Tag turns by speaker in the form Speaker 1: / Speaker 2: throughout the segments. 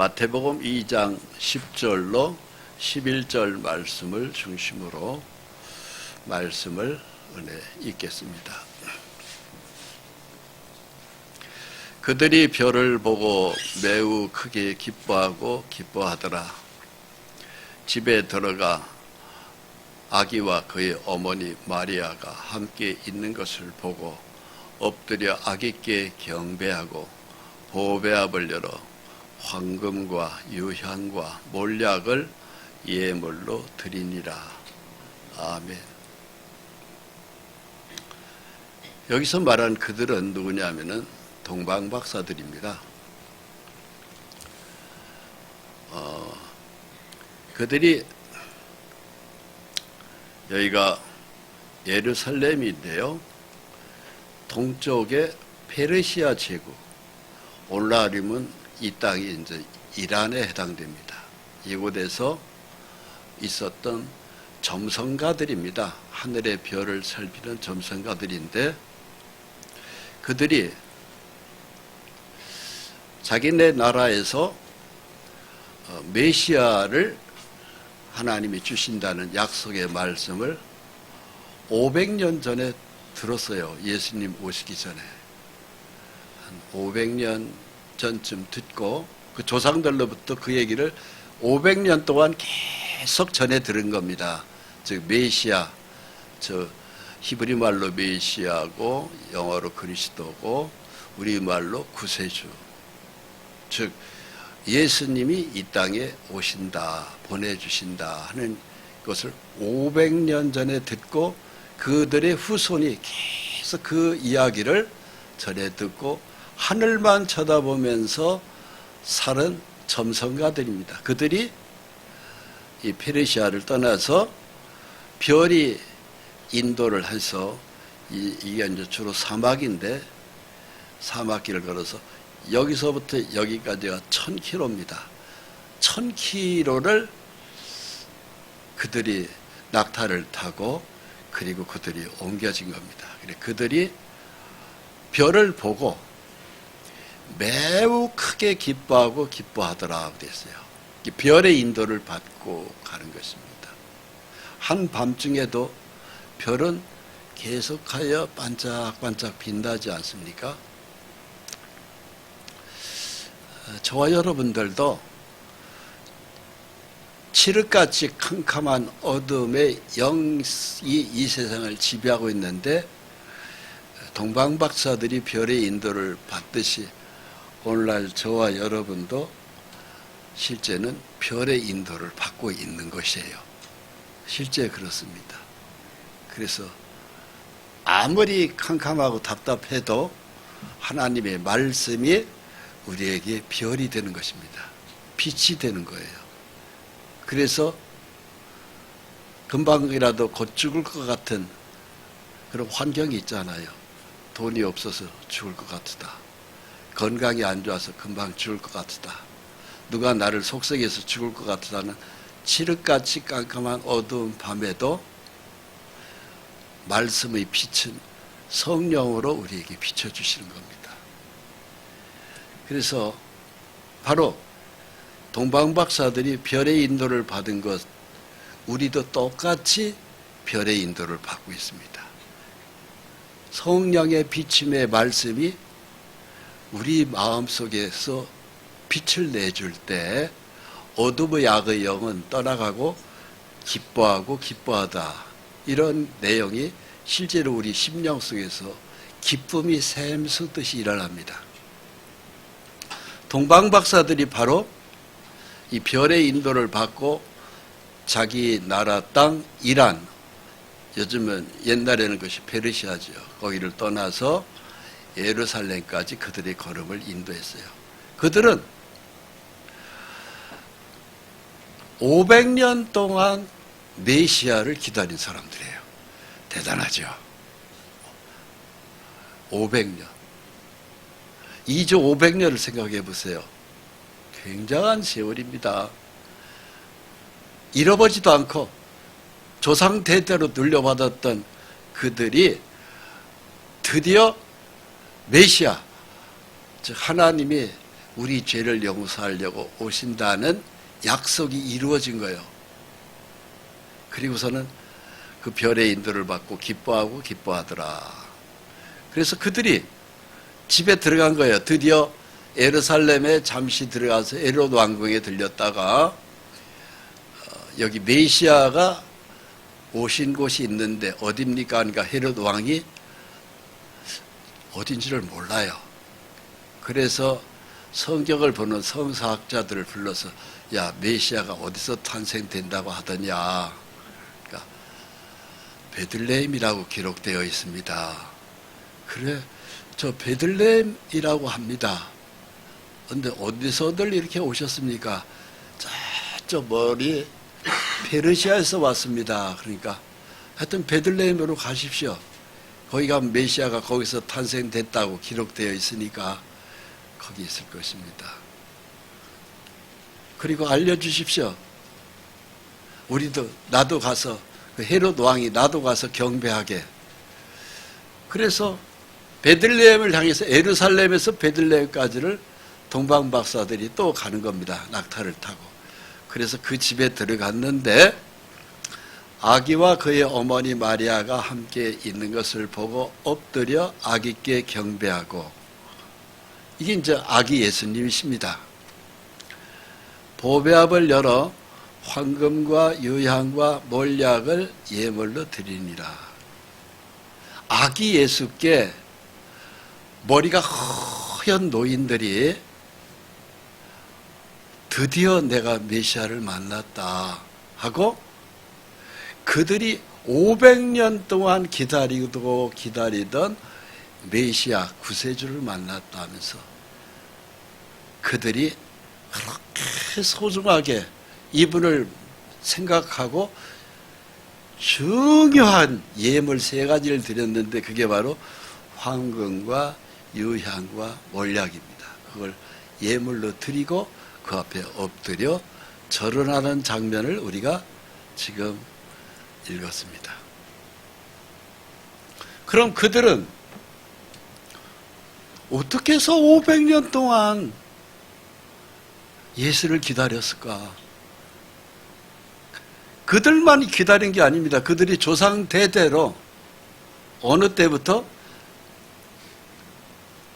Speaker 1: 마태복음 2장 10절로 11절 말씀을 중심으로 말씀을 은혜 읽겠습니다. 그들이 별을 보고 매우 크게 기뻐하고 기뻐하더라. 집에 들어가 아기와 그의 어머니 마리아가 함께 있는 것을 보고 엎드려 아기께 경배하고 보배압을 열어 황금과 유향과 몰약을 예물로 드리니라. 아멘. 여기서 말한 그들은 누구냐면은 동방박사들입니다. 그들이 여기가 예루살렘인데요, 동쪽의 페르시아 제국, 오늘날이면 이 땅이 이제 이란에 해당됩니다. 이곳에서 있었던 점성가들입니다. 하늘의 별을 살피는 점성가들인데, 그들이 자기네 나라에서 메시아를 하나님이 주신다는 약속의 말씀을 500년 전에 들었어요. 예수님 오시기 전에. 한 500년 전쯤 듣고 그 조상들로부터 그 얘기를 500년 동안 계속 전해 들은 겁니다. 즉 메시아, 저 히브리 말로 메시아고 영어로 그리스도고 우리말로 구세주, 즉 예수님이 이 땅에 오신다, 보내주신다 하는 것을 500년 전에 듣고 그들의 후손이 계속 그 이야기를 전해 듣고 하늘만 쳐다보면서 사는 점성가들입니다. 그들이 이 페르시아를 떠나서 별이 인도를 해서 이게 이제 주로 사막인데 사막길을 걸어서 여기서부터 여기까지가 1000km입니다. 1000km를 그들이 낙타를 타고 그리고 그들이 옮겨진 겁니다. 그들이 별을 보고 매우 크게 기뻐하고 기뻐하더라 그랬어요. 별의 인도를 받고 가는 것입니다. 한밤중에도 별은 계속하여 반짝반짝 빛나지 않습니까? 저와 여러분들도 칠흑같이 캄캄한 어둠의 영이 이 세상을 지배하고 있는데, 동방박사들이 별의 인도를 받듯이 오늘날 저와 여러분도 실제는 별의 인도를 받고 있는 것이에요. 실제 그렇습니다. 그래서 아무리 캄캄하고 답답해도 하나님의 말씀이 우리에게 별이 되는 것입니다. 빛이 되는 거예요. 그래서 금방이라도 곧 죽을 것 같은 그런 환경이 있잖아요. 돈이 없어서 죽을 것 같다. 건강이 안 좋아서 금방 죽을 것 같다. 누가 나를 속삭여서 죽을 것 같다는 칠흑같이 깜깜한 어두운 밤에도 말씀의 빛은 성령으로 우리에게 비춰주시는 겁니다. 그래서 바로 동방박사들이 별의 인도를 받은 것, 우리도 똑같이 별의 인도를 받고 있습니다. 성령의 비침의 말씀이 우리 마음속에서 빛을 내줄 때 어둠의 악의 영은 떠나가고 기뻐하고 기뻐하다, 이런 내용이 실제로 우리 심령 속에서 기쁨이 샘솟듯이 일어납니다. 동방박사들이 바로 이 별의 인도를 받고 자기 나라 땅 이란, 요즘은 옛날에는 그것이 페르시아죠. 거기를 떠나서 예루살렘까지 그들의 걸음을 인도했어요. 그들은 500년 동안 메시아를 기다린 사람들이에요. 대단하죠. 500년. 2조 500년을 생각해 보세요. 굉장한 세월입니다. 잃어버지도 않고 조상 대대로 눌려받았던 그들이 드디어 메시아, 즉 하나님이 우리 죄를 용서하려고 오신다는 약속이 이루어진 거예요. 그리고서는 그 별의 인도를 받고 기뻐하고 기뻐하더라. 그래서 그들이 집에 들어간 거예요. 드디어 예루살렘에 잠시 들어가서 헤롯 왕궁에 들렸다가 여기 메시아가 오신 곳이 있는데 어딥니까? 하니까 헤롯 왕이 어딘지를 몰라요. 그래서 성경을 보는 성사학자들을 불러서 야, 메시아가 어디서 탄생된다고 하더냐. 그러니까 베들레헴이라고 기록되어 있습니다. 그래, 저 베들레헴이라고 합니다. 근데 어디서들 이렇게 오셨습니까? 저쪽 머리 페르시아에서 왔습니다. 그러니까 하여튼 베들레헴으로 가십시오. 거기 가면 메시아가 거기서 탄생됐다고 기록되어 있으니까 거기 있을 것입니다. 그리고 알려주십시오. 나도 가서 그 헤롯 왕이 나도 가서 경배하게. 그래서 베들레헴을 향해서 예루살렘에서 베들레헴까지를 동방박사들이 또 가는 겁니다. 낙타를 타고. 그래서 그 집에 들어갔는데 아기와 그의 어머니 마리아가 함께 있는 것을 보고 엎드려 아기께 경배하고, 이게 이제 아기 예수님이십니다. 보배압을 열어 황금과 유향과 몰약을 예물로 드리니라. 아기 예수께 머리가 허연 노인들이 드디어 내가 메시아를 만났다 하고, 그들이 500년 동안 기다리던 메시아 구세주를 만났다 하면서 그들이 그렇게 소중하게 이분을 생각하고 중요한 예물 3가지를 드렸는데 그게 바로 황금과 유향과 몰약입니다. 그걸 예물로 드리고 그 앞에 엎드려 절언하는 장면을 우리가 지금 읽었습니다. 그럼 그들은 어떻게 해서 500년 동안 예수를 기다렸을까? 그들만이 기다린 게 아닙니다. 그들이 조상 대대로 어느 때부터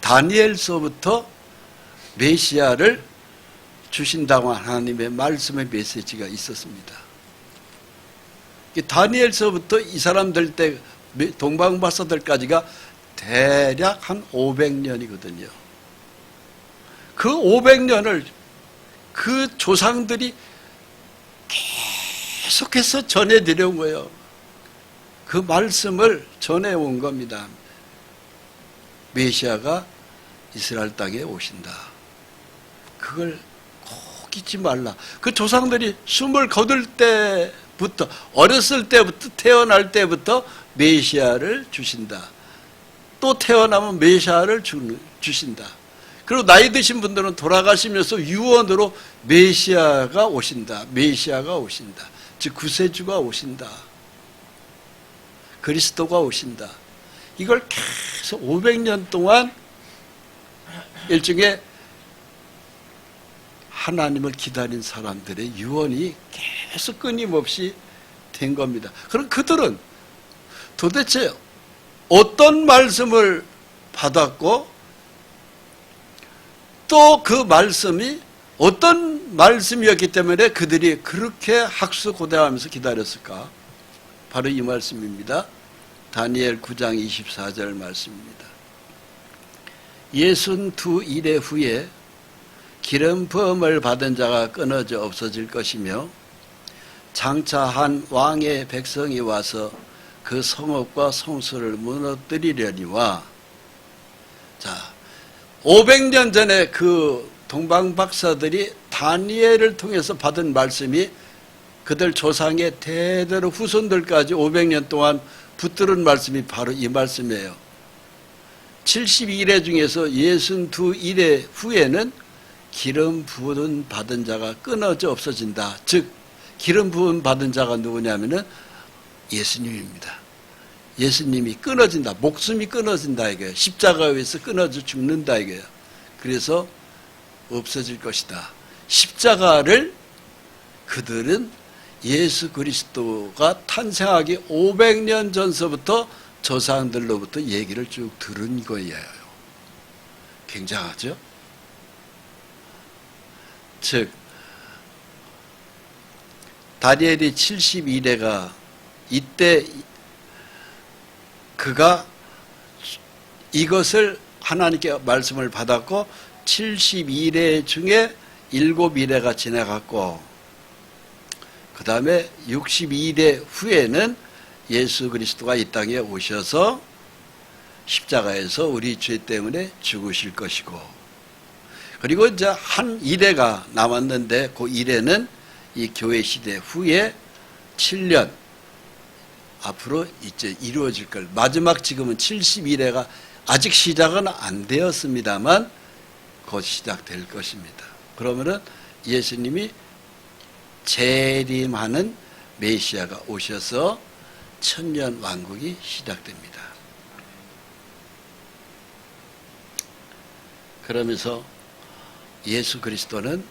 Speaker 1: 다니엘서부터 메시아를 주신다고 하나님의 말씀의 메시지가 있었습니다. 다니엘서부터 이 사람들 때 동방박사들까지가 대략 한 500년이거든요. 그 500년을 그 조상들이 계속해서 전해드려온 거예요. 그 말씀을 전해온 겁니다. 메시아가 이스라엘 땅에 오신다. 그걸 꼭 잊지 말라. 그 조상들이 숨을 거둘 때부터, 어렸을 때부터, 태어날 때부터 메시아를 주신다. 또 태어나면 메시아를 주신다. 그리고 나이 드신 분들은 돌아가시면서 유언으로 메시아가 오신다. 메시아가 오신다. 즉 구세주가 오신다. 그리스도가 오신다. 이걸 계속 500년 동안 일종의 하나님을 기다린 사람들의 유언이 계속 끊임없이 된 겁니다. 그럼 그들은 도대체 어떤 말씀을 받았고 또 그 말씀이 어떤 말씀이었기 때문에 그들이 그렇게 학수고대하면서 기다렸을까? 바로 이 말씀입니다. 다니엘 9장 24절 말씀입니다. 62일의 후에 기름 부음을 받은 자가 끊어져 없어질 것이며 장차 한 왕의 백성이 와서 그 성읍과 성소를 무너뜨리려니와. 자, 500년 전에 그 동방박사들이 다니엘을 통해서 받은 말씀이 그들 조상의 대대로 후손들까지 500년 동안 붙들은 말씀이 바로 이 말씀이에요. 72일의 중에서 62일의 후에는 기름 부음 받은 자가 끊어져 없어진다. 즉 기름 부음 받은 자가 누구냐면은 예수님입니다. 예수님이 끊어진다. 목숨이 끊어진다 이거예요. 십자가에서 끊어져 죽는다 이거예요. 그래서 없어질 것이다. 십자가를 그들은 예수 그리스도가 탄생하기 500년 전서부터 조상들로부터 얘기를 쭉 들은 거예요. 굉장하죠? 즉 다니엘이 72대가 이때 그가 이것을 하나님께 말씀을 받았고 72대 중에 7일에가 지나갔고 그 다음에 62대 후에는 예수 그리스도가 이 땅에 오셔서 십자가에서 우리 죄 때문에 죽으실 것이고 그리고 이제 한 이래가 남았는데 그 이래는 이 교회 시대 후에 7년 앞으로 이제 이루어질 걸 마지막 지금은 71회가 아직 시작은 안 되었습니다만 곧 시작될 것입니다. 그러면은 예수님이 재림하는 메시아가 오셔서 천년 왕국이 시작됩니다. 그러면서 예수 그리스도는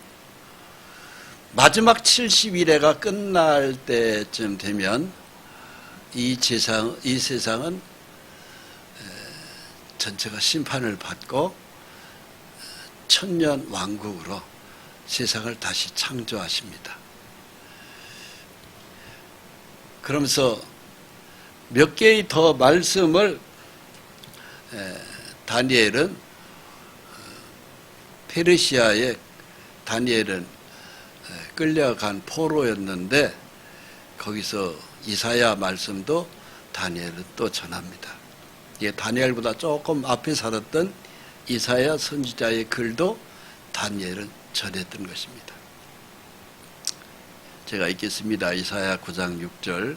Speaker 1: 마지막 70일회가 끝날 때쯤 되면 이 세상은 전체가 심판을 받고 천년 왕국으로 세상을 다시 창조하십니다. 그러면서 몇 개의 더 말씀을 다니엘은 페르시아에 다니엘은 끌려간 포로였는데 거기서 이사야 말씀도 다니엘은 또 전합니다. 이게 다니엘보다 조금 앞에 살았던 이사야 선지자의 글도 다니엘은 전했던 것입니다. 제가 읽겠습니다. 이사야 9장 6절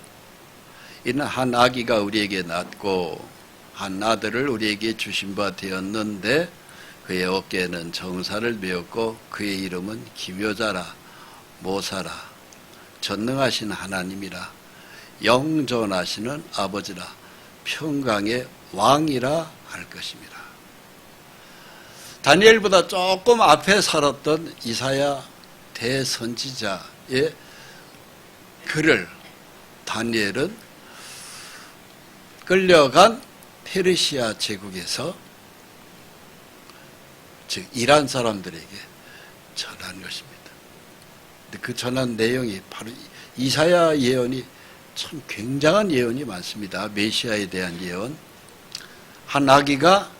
Speaker 1: 이는 한 아기가 우리에게 낳고 한 아들을 우리에게 주신 바 되었는데 그의 어깨에는 정사를 메었고 그의 이름은 기묘자라 모사라 전능하신 하나님이라 영존하시는 아버지라 평강의 왕이라 할 것입니다. 다니엘보다 조금 앞에 살았던 이사야 대선지자의 글을 다니엘은 끌려간 페르시아 제국에서 즉 이란 사람들에게 전한 것입니다. 근데 그 전한 내용이 바로 이사야 예언이 참 굉장한 예언이 많습니다. 메시아에 대한 예언. 한 아기가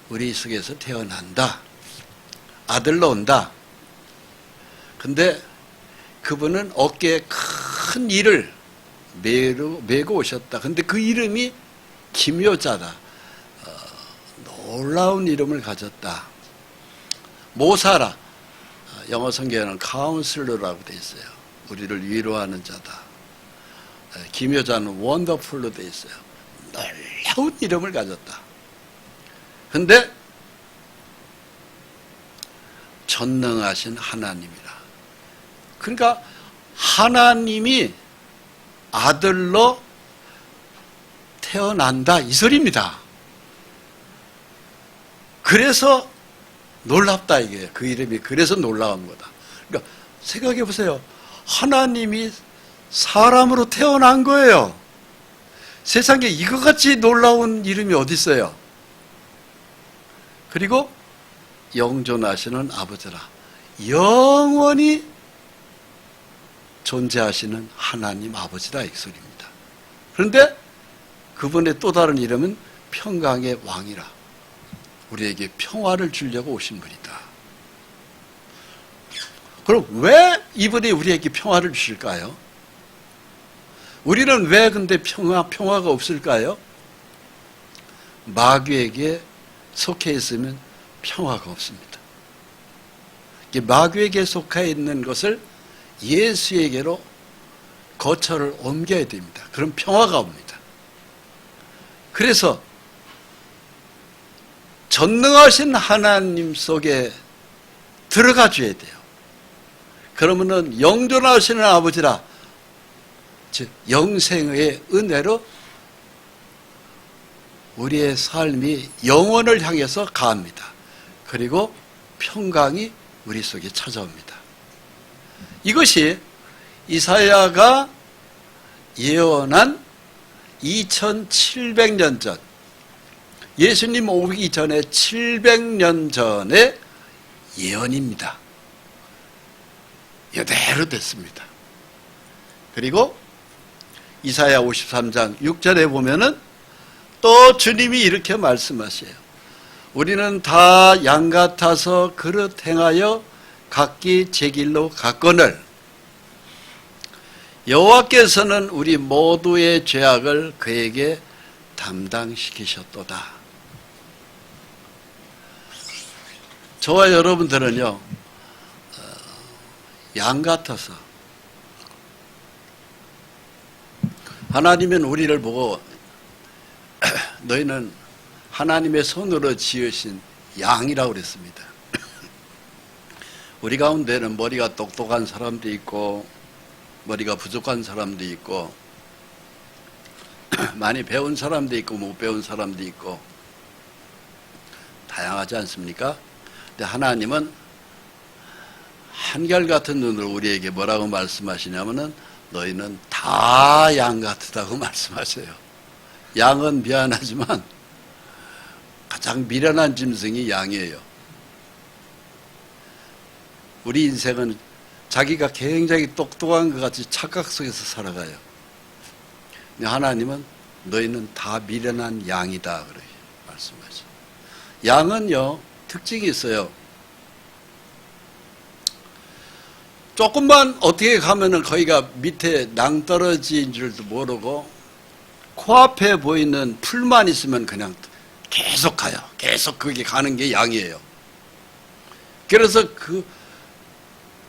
Speaker 1: 우리 속에서 태어난다. 아들로 온다. 근데 그분은 어깨에 큰 일을 메고 오셨다. 근데 그 이름이 기묘자다. 놀라운 이름을 가졌다. 모사라. 영어 성경에는 카운슬러라고 되어 있어요. 우리를 위로하는 자다. 기묘자는 원더풀로 되어 있어요. 놀라운 이름을 가졌다. 근데 전능하신 하나님이라. 그러니까 하나님이 아들로 태어난다 이 소리입니다. 그래서 놀랍다 이게 그 이름이 그래서 놀라운 거다. 그러니까 생각해 보세요. 하나님이 사람으로 태어난 거예요. 세상에 이거같이 놀라운 이름이 어디 있어요? 그리고 영존하시는 아버지라 영원히 존재하시는 하나님 아버지다 이 소리입니다. 그런데 그분의 또 다른 이름은 평강의 왕이라 우리에게 평화를 주려고 오신 분이다. 그럼 왜 이분이 우리에게 평화를 주실까요? 우리는 왜 근데 평화가 없을까요? 마귀에게 속해 있으면 평화가 없습니다. 마귀에게 속해 있는 것을 예수에게로 거처를 옮겨야 됩니다. 그럼 평화가 옵니다. 그래서 전능하신 하나님 속에 들어가 줘야 돼요. 그러면은 영존하시는 아버지라 즉 영생의 은혜로 우리의 삶이 영원을 향해서 가합니다. 그리고 평강이 우리 속에 찾아옵니다. 이것이 이사야가 예언한 2700년 전, 예수님 오기 전에 700년 전의 예언입니다. 이대로 됐습니다. 그리고 이사야 53장 6절에 보면은 또 주님이 이렇게 말씀하셔요. 우리는 다 양 같아서 그릇 행하여 각기 제 길로 갔거늘 여호와께서는 우리 모두의 죄악을 그에게 담당시키셨도다. 저와 여러분들은요, 양 같아서 하나님은 우리를 보고 너희는 하나님의 손으로 지으신 양이라고 그랬습니다. 우리 가운데는 머리가 똑똑한 사람도 있고 머리가 부족한 사람도 있고 많이 배운 사람도 있고 못 배운 사람도 있고 다양하지 않습니까? 근데 하나님은 한결같은 눈으로 우리에게 뭐라고 말씀하시냐면은 너희는 다 양 같다고 말씀하세요. 양은 미안하지만 가장 미련한 짐승이 양이에요. 우리 인생은 자기가 굉장히 똑똑한 것 같이 착각 속에서 살아가요. 근데 하나님은 너희는 다 미련한 양이다 그렇게 말씀하죠. 양은요 특징이 있어요. 조금만 어떻게 가면은 거기가 밑에 낭떠러지인 줄도 모르고 코앞에 보이는 풀만 있으면 그냥 계속 가요. 계속 거기 가는 게 양이에요. 그래서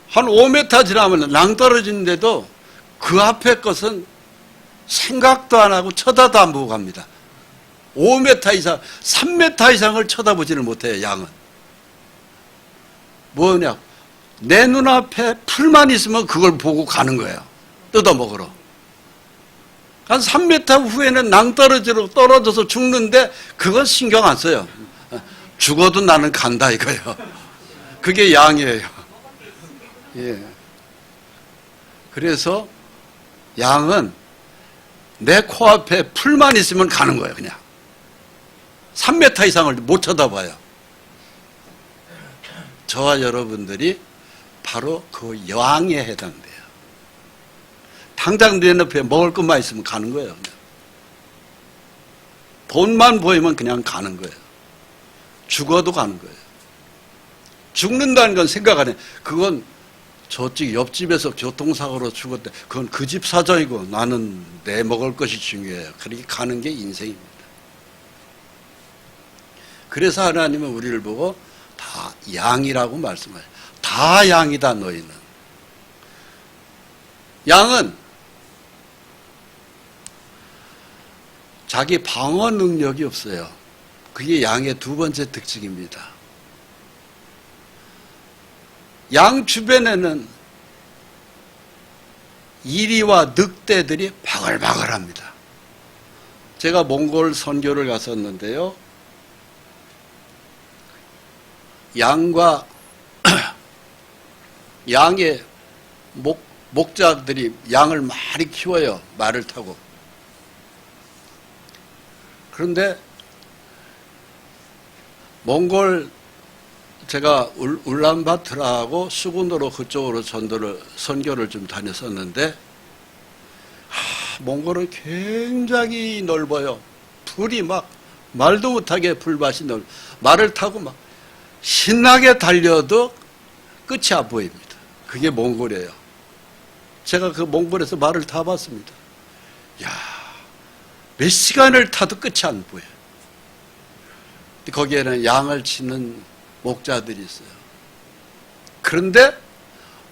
Speaker 1: 한 5m 지나면 낭떠러지인데도 그 앞에 것은 생각도 안 하고 쳐다도 안 보고 갑니다. 5m 이상, 3m 이상을 쳐다보지를 못해요, 양은. 뭐냐? 내 눈앞에 풀만 있으면 그걸 보고 가는 거예요. 뜯어먹으러. 한 3m 후에는 낭떠러지로 떨어져서 죽는데 그건 신경 안 써요. 죽어도 나는 간다 이거예요. 그게 양이에요. 예. 그래서 양은 내 코앞에 풀만 있으면 가는 거예요, 그냥. 3m 이상을 못 쳐다봐요. 저와 여러분들이 바로 그 양에 해당돼요. 당장 내 옆에 먹을 것만 있으면 가는 거예요, 그냥. 돈만 보이면 그냥 가는 거예요. 죽어도 가는 거예요. 죽는다는 건 생각 안 해. 그건 저쪽 옆집에서 교통사고로 죽었대. 그건 그 집 사정이고 나는 내 먹을 것이 중요해요. 그렇게 가는 게 인생입니다. 그래서 하나님은 우리를 보고 다 양이라고 말씀해요. 다 양이다 너희는. 양은 자기 방어 능력이 없어요. 그게 양의 두 번째 특징입니다. 양 주변에는 이리와 늑대들이 바글바글합니다. 제가 몽골 선교를 갔었는데요. 양과 양의 목자들이 양을 많이 키워요. 말을 타고. 그런데 몽골 제가 울란바토르하고 수군으로 그쪽으로 선교를 좀 다녔었는데 몽골은 굉장히 넓어요. 풀이 막 말도 못하게 풀밭이 넓어. 말을 타고 막 신나게 달려도 끝이 안 보입니다. 그게 몽골이에요. 제가 그 몽골에서 말을 타봤습니다. 야, 몇 시간을 타도 끝이 안 보여요. 거기에는 양을 치는 목자들이 있어요. 그런데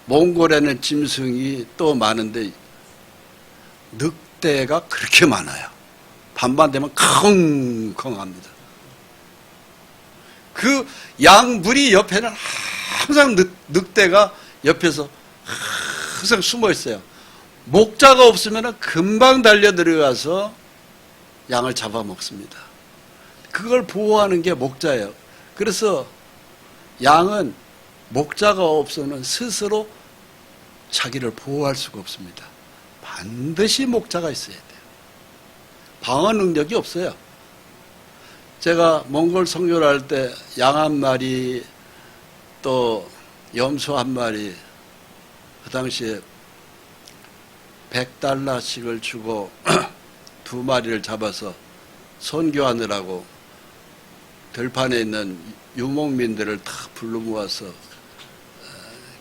Speaker 1: 몽골에는 짐승이 또 많은데 늑대가 그렇게 많아요. 밤만 되면 컹컹합니다. 그 양무리 옆에는 항상 늑대가 옆에서 항상 숨어 있어요. 목자가 없으면 금방 달려 들어가서 양을 잡아먹습니다. 그걸 보호하는 게 목자예요. 그래서 양은 목자가 없어는 스스로 자기를 보호할 수가 없습니다. 반드시 목자가 있어야 돼요. 방어 능력이 없어요. 제가 몽골 선교를 할 때 양 한 마리 또 염소 한 마리 그 당시에 $100씩을 주고 2마리를 잡아서 선교하느라고 들판에 있는 유목민들을 다 불러 모아서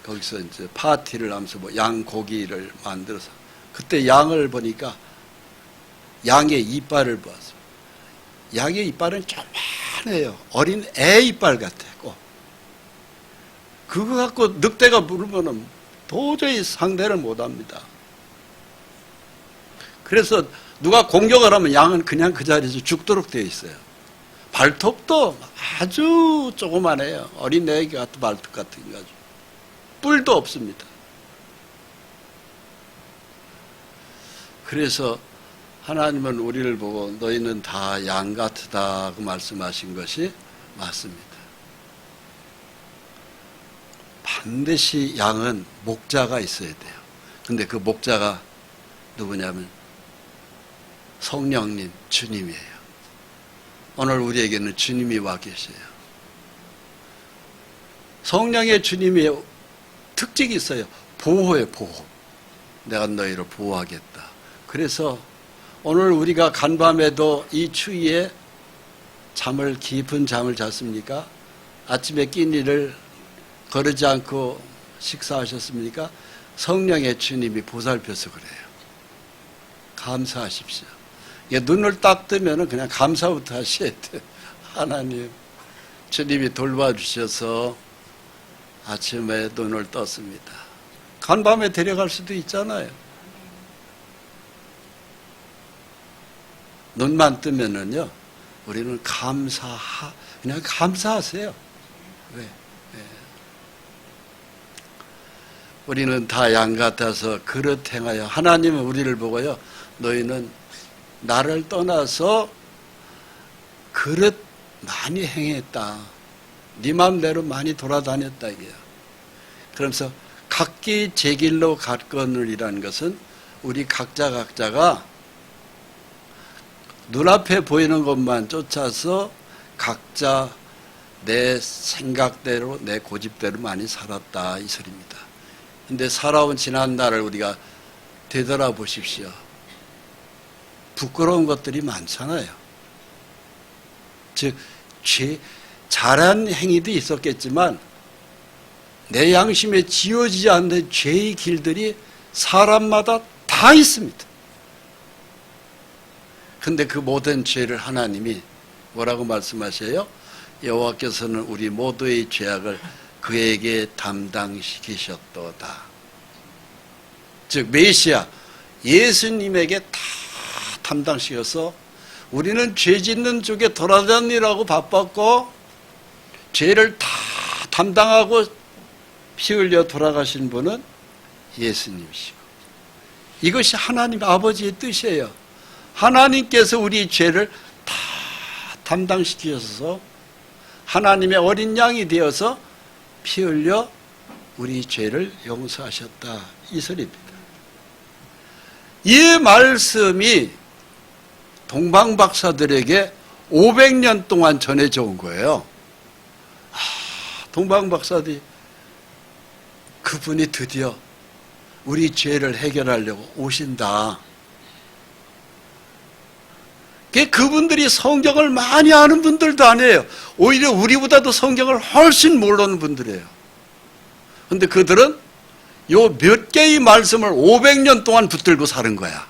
Speaker 1: 거기서 이제 파티를 하면서 뭐 양고기를 만들어서 그때 양을 보니까 양의 이빨을 보았어요. 양의 이빨은 조그만해요. 어린 애 이빨 같아요. 그거 갖고 늑대가 물으면 도저히 상대를 못합니다. 그래서 누가 공격을 하면 양은 그냥 그 자리에서 죽도록 되어 있어요. 발톱도 아주 조그만해요. 어린 애 같은 발톱 같은 거. 뿔도 없습니다. 그래서 하나님은 우리를 보고 너희는 다 양 같으다고 말씀하신 것이 맞습니다. 반드시 양은 목자가 있어야 돼요. 근데 그 목자가 누구냐면 성령님, 주님이에요. 오늘 우리에게는 주님이 와 계세요. 성령의 주님의 특징이 있어요. 보호예요, 보호. 내가 너희를 보호하겠다. 그래서 오늘 우리가 간밤에도 이 추위에 깊은 잠을 잤습니까? 아침에 끼니를 거르지 않고 식사하셨습니까? 성령의 주님이 보살펴서 그래요. 감사하십시오. 눈을 딱 뜨면 그냥 감사부터 하셔야 돼요. 하나님, 주님이 돌봐주셔서 아침에 눈을 떴습니다. 간밤에 데려갈 수도 있잖아요. 눈만 뜨면은요, 우리는 그냥 감사하세요. 왜? 우리는 다 양 같아서 그릇 행하여, 하나님은 우리를 보고요, 너희는 나를 떠나서 그릇 많이 행했다. 네 맘대로 많이 돌아다녔다 이게요. 그러면서 각기 제 길로 갔거늘이라는 것은 우리 각자가 눈앞에 보이는 것만 쫓아서 각자 내 생각대로 내 고집대로 많이 살았다 이 소리입니다. 근데 살아온 지난 날을 우리가 되돌아보십시오. 부끄러운 것들이 많잖아요. 즉 잘한 행위도 있었겠지만 내 양심에 지어지지 않는 죄의 길들이 사람마다 다 있습니다. 근데 그 모든 죄를 하나님이 뭐라고 말씀하셔요? 여호와께서는 우리 모두의 죄악을 그에게 담당시키셨도다. 즉 메시아 예수님에게 다 담당시켜서 우리는 죄 짓는 쪽에 돌아다니라고 바빴고 죄를 다 담당하고 피 흘려 돌아가신 분은 예수님이시고, 이것이 하나님 아버지의 뜻이에요. 하나님께서 우리 죄를 다 담당시키셔서 하나님의 어린 양이 되어서 피 흘려 우리 죄를 용서하셨다 이 소리입니다. 이 말씀이 동방박사들에게 500년 동안 전해져 온 거예요. 동방박사들이 그분이 드디어 우리 죄를 해결하려고 오신다. 그분들이 성경을 많이 아는 분들도 아니에요. 오히려 우리보다도 성경을 훨씬 모르는 분들이에요. 그런데 그들은 요 몇 개의 말씀을 500년 동안 붙들고 사는 거야.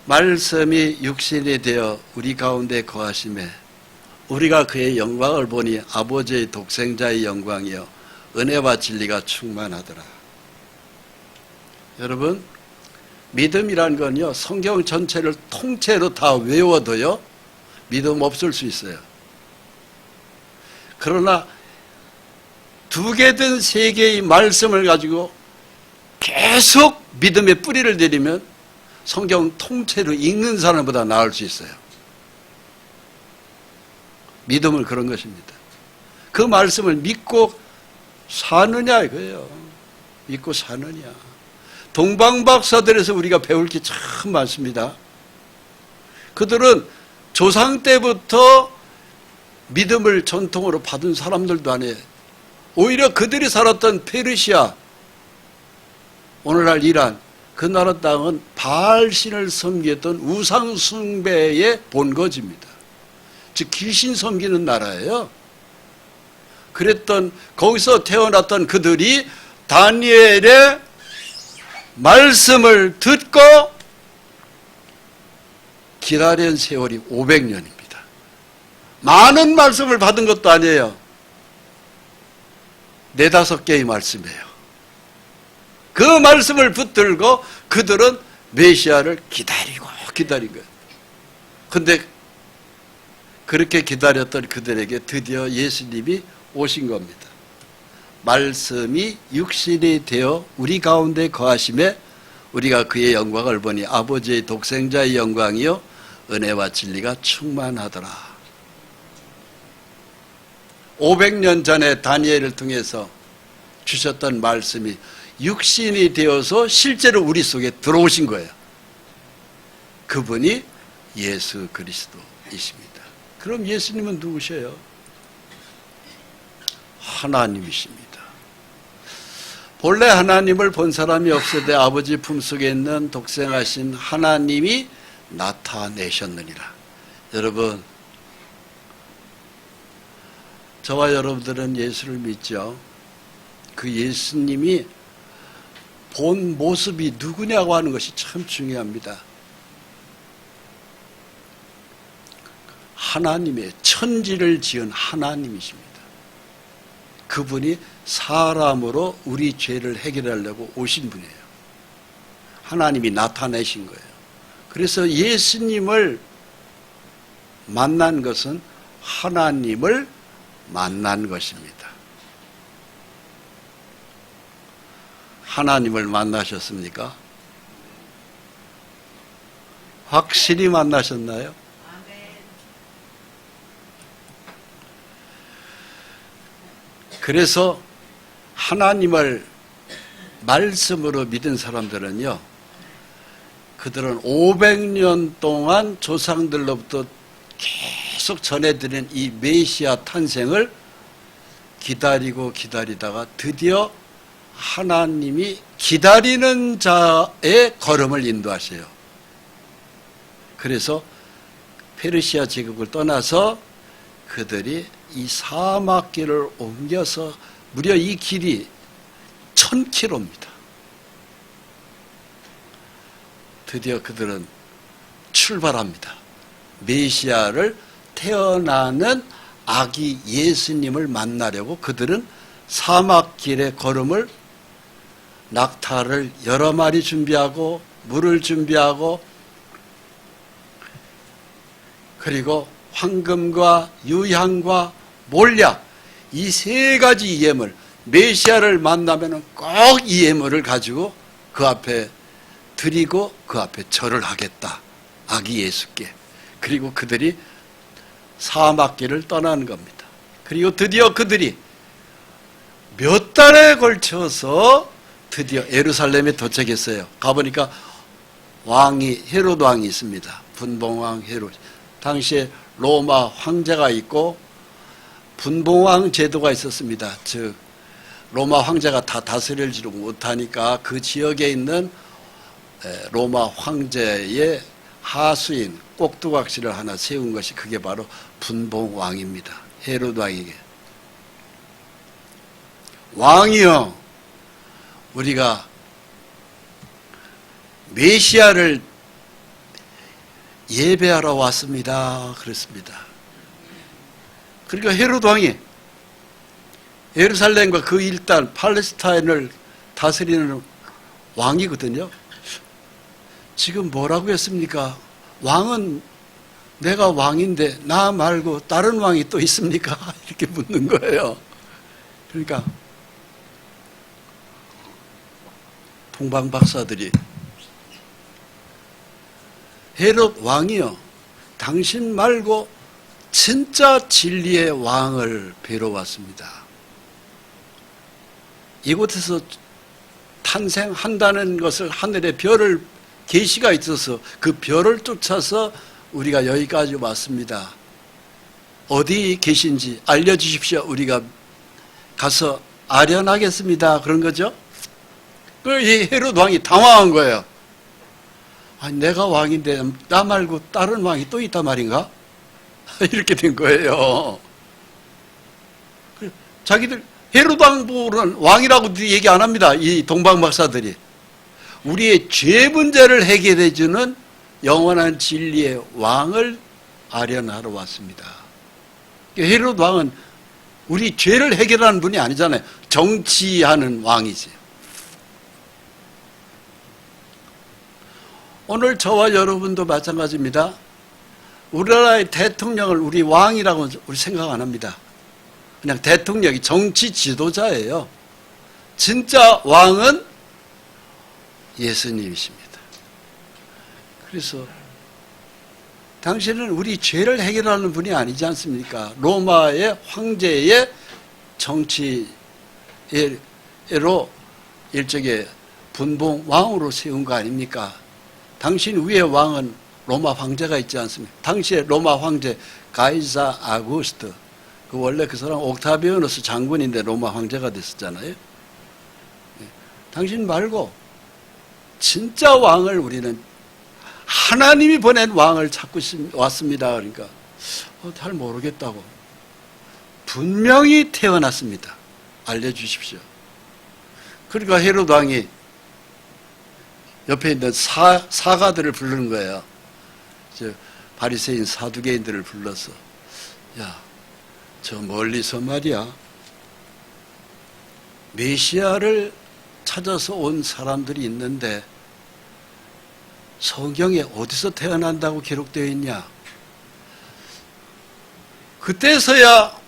Speaker 1: 말씀이 육신이 되어 우리 가운데 거하심에 우리가 그의 영광을 보니 아버지의 독생자의 영광이요 은혜와 진리가 충만하더라. 여러분, 믿음이란 건요, 성경 전체를 통째로 다 외워도요, 믿음 없을 수 있어요. 그러나 2개든 3개의 말씀을 가지고 계속 믿음의 뿌리를 내리면 성경 통째로 읽는 사람보다 나을 수 있어요. 믿음은 그런 것입니다. 그 말씀을 믿고 사느냐 이거예요. 믿고 사느냐. 동방박사들에서 우리가 배울 게 참 많습니다. 그들은 조상 때부터 믿음을 전통으로 받은 사람들도 아니에요. 오히려 그들이 살았던 페르시아, 오늘날 이란, 그 나라 땅은 바알신을 섬겼던 우상 숭배의 본거지입니다. 즉 귀신 섬기는 나라예요. 그랬던 거기서 태어났던 그들이 다니엘의 말씀을 듣고 기다린 세월이 500년입니다. 많은 말씀을 받은 것도 아니에요. 4-5개의 말씀이에요. 그 말씀을 붙들고 그들은 메시아를 기다리고 기다린 거예요. 그런데 그렇게 기다렸던 그들에게 드디어 예수님이 오신 겁니다. 말씀이 육신이 되어 우리 가운데 거하심에 우리가 그의 영광을 보니 아버지의 독생자의 영광이요 은혜와 진리가 충만하더라. 500년 전에 다니엘을 통해서 주셨던 말씀이 육신이 되어서 실제로 우리 속에 들어오신 거예요. 그분이 예수 그리스도이십니다. 그럼 예수님은 누구셔요? 하나님이십니다. 본래 하나님을 본 사람이 없으되 아버지 품속에 있는 독생하신 하나님이 나타내셨느니라. 여러분, 저와 여러분들은 예수를 믿죠. 그 예수님이 본 모습이 누구냐고 하는 것이 참 중요합니다. 하나님의 천지를 지은 하나님이십니다. 그분이 사람으로 우리 죄를 해결하려고 오신 분이에요. 하나님이 나타내신 거예요. 그래서 예수님을 만난 것은 하나님을 만난 것입니다. 하나님을 만나셨습니까? 확실히 만나셨나요? 그래서 하나님을 말씀으로 믿은 사람들은요, 그들은 500년 동안 조상들로부터 계속 전해드린 이 메시아 탄생을 기다리고 기다리다가 드디어 하나님이 기다리는 자의 걸음을 인도하세요. 그래서 페르시아 제국을 떠나서 그들이 이 사막길을 옮겨서 무려 이 길이 1000km입니다. 드디어 그들은 출발합니다. 메시아를 태어나는 아기 예수님을 만나려고 그들은 사막길의 걸음을 낙타를 여러 마리 준비하고 물을 준비하고 그리고 황금과 유향과 몰약 이 3가지 예물, 메시아를 만나면 꼭 이 예물을 가지고 그 앞에 드리고 그 앞에 절을 하겠다. 아기 예수께. 그리고 그들이 사막길을 떠나는 겁니다. 그리고 드디어 그들이 몇 달에 걸쳐서 드디어 예루살렘에 도착했어요. 가보니까 왕이 헤롯 왕이 있습니다. 분봉왕 헤롯. 당시에 로마 황제가 있고 분봉왕 제도가 있었습니다. 즉 로마 황제가 다 다스리지 못하니까 그 지역에 있는 로마 황제의 하수인 꼭두각시를 하나 세운 것이 그게 바로 분봉왕입니다. 헤롯 왕에게. 왕이여, 우리가 메시아를 예배하러 왔습니다. 그랬습니다. 그러니까 헤롯 왕이 예루살렘과 그 일단 팔레스타인을 다스리는 왕이거든요. 지금 뭐라고 했습니까? 왕은 내가 왕인데 나 말고 다른 왕이 또 있습니까? 이렇게 묻는 거예요. 그러니까 동방 박사들이 헤롯 왕이여, 당신 말고 진짜 진리의 왕을 뵈러 왔습니다. 이곳에서 탄생한다는 것을 하늘의 별을 계시가 있어서 그 별을 쫓아서 우리가 여기까지 왔습니다. 어디 계신지 알려주십시오. 우리가 가서 아련하겠습니다. 그런 거죠. 이 헤롯 왕이 당황한 거예요. 아니, 내가 왕인데 나 말고 다른 왕이 또 있단 말인가? 이렇게 된 거예요. 자기들 헤롯 왕보는 왕이라고 얘기 안 합니다. 이 동방박사들이. 우리의 죄 문제를 해결해 주는 영원한 진리의 왕을 아련하러 왔습니다. 헤롯 왕은 우리 죄를 해결하는 분이 아니잖아요. 정치하는 왕이지. 오늘 저와 여러분도 마찬가지입니다. 우리나라의 대통령을 우리 왕이라고 우리 생각 안 합니다. 그냥 대통령이 정치 지도자예요. 진짜 왕은 예수님이십니다. 그래서 당신은 우리 죄를 해결하는 분이 아니지 않습니까? 로마의 황제의 정치로 일종의 분봉 왕으로 세운 거 아닙니까? 당신 위에 왕은 로마 황제가 있지 않습니까? 당시에 로마 황제 가이사 아구스트, 그 원래 그 사람 옥타비아누스 장군인데 로마 황제가 됐었잖아요. 당신 말고 진짜 왕을 우리는 하나님이 보낸 왕을 찾고 왔습니다. 그러니까 잘 모르겠다고. 분명히 태어났습니다. 알려주십시오. 그러니까 헤롯 왕이 옆에 있는 사가들을 부르는 거예요. 바리새인 사두개인들을 불러서, 야, 저 멀리서 말이야, 메시아를 찾아서 온 사람들이 있는데 성경에 어디서 태어난다고 기록되어 있냐? 그때서야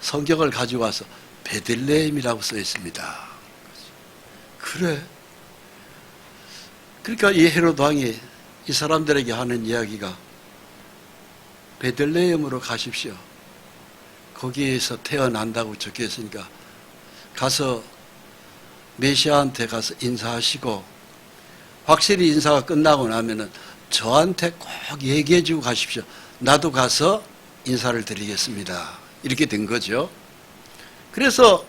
Speaker 1: 성경을 가지고 와서 베들레헴이라고 써 있습니다. 그래. 그러니까 이 헤롯 왕이 이 사람들에게 하는 이야기가 베들레헴으로 가십시오. 거기에서 태어난다고 적혀 있으니까 가서 메시아한테 가서 인사하시고, 확실히 인사가 끝나고 나면은 저한테 꼭 얘기해 주고 가십시오. 나도 가서 인사를 드리겠습니다. 이렇게 된 거죠. 그래서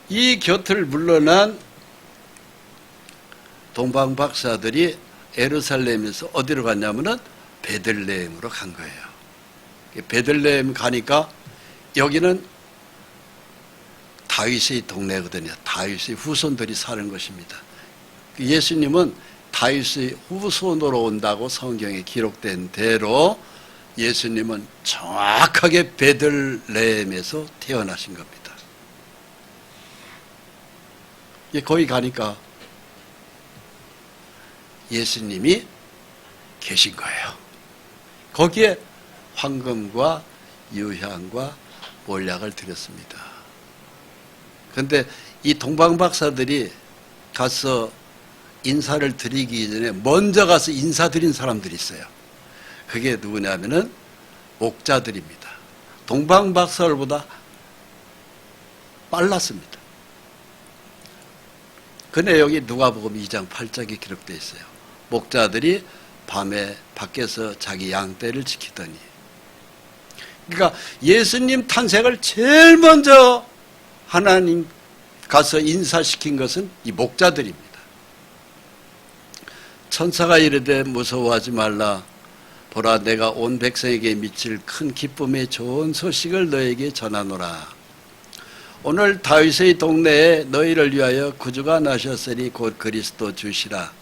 Speaker 1: 이 곁을 물러난 동방박사들이 예루살렘에서 어디로 갔냐면은 베들레헴으로 간 거예요. 베들레헴 가니까 여기는 다윗의 동네거든요. 다윗의 후손들이 사는 것입니다. 예수님은 다윗의 후손으로 온다고 성경에 기록된 대로 예수님은 정확하게 베들레헴에서 태어나신 겁니다. 거기 가니까 예수님이 계신 거예요. 거기에 황금과 유향과 몰약을 드렸습니다. 그런데 이 동방박사들이 가서 인사를 드리기 전에 먼저 가서 인사드린 사람들이 있어요. 그게 누구냐면은 목자들입니다. 동방박사들보다 빨랐습니다. 그 내용이 누가복음 2장 8절에 기록되어 있어요. 목자들이 밤에 밖에서 자기 양떼를 지키더니. 그러니까 예수님 탄생을 제일 먼저 하나님 가서 인사시킨 것은 이 목자들입니다. 천사가 이르되 무서워하지 말라. 보라, 내가 온 백성에게 미칠 큰 기쁨의 좋은 소식을 너에게 전하노라. 오늘 다윗의 동네에 너희를 위하여 구주가 나셨으니 곧 그리스도 주시라.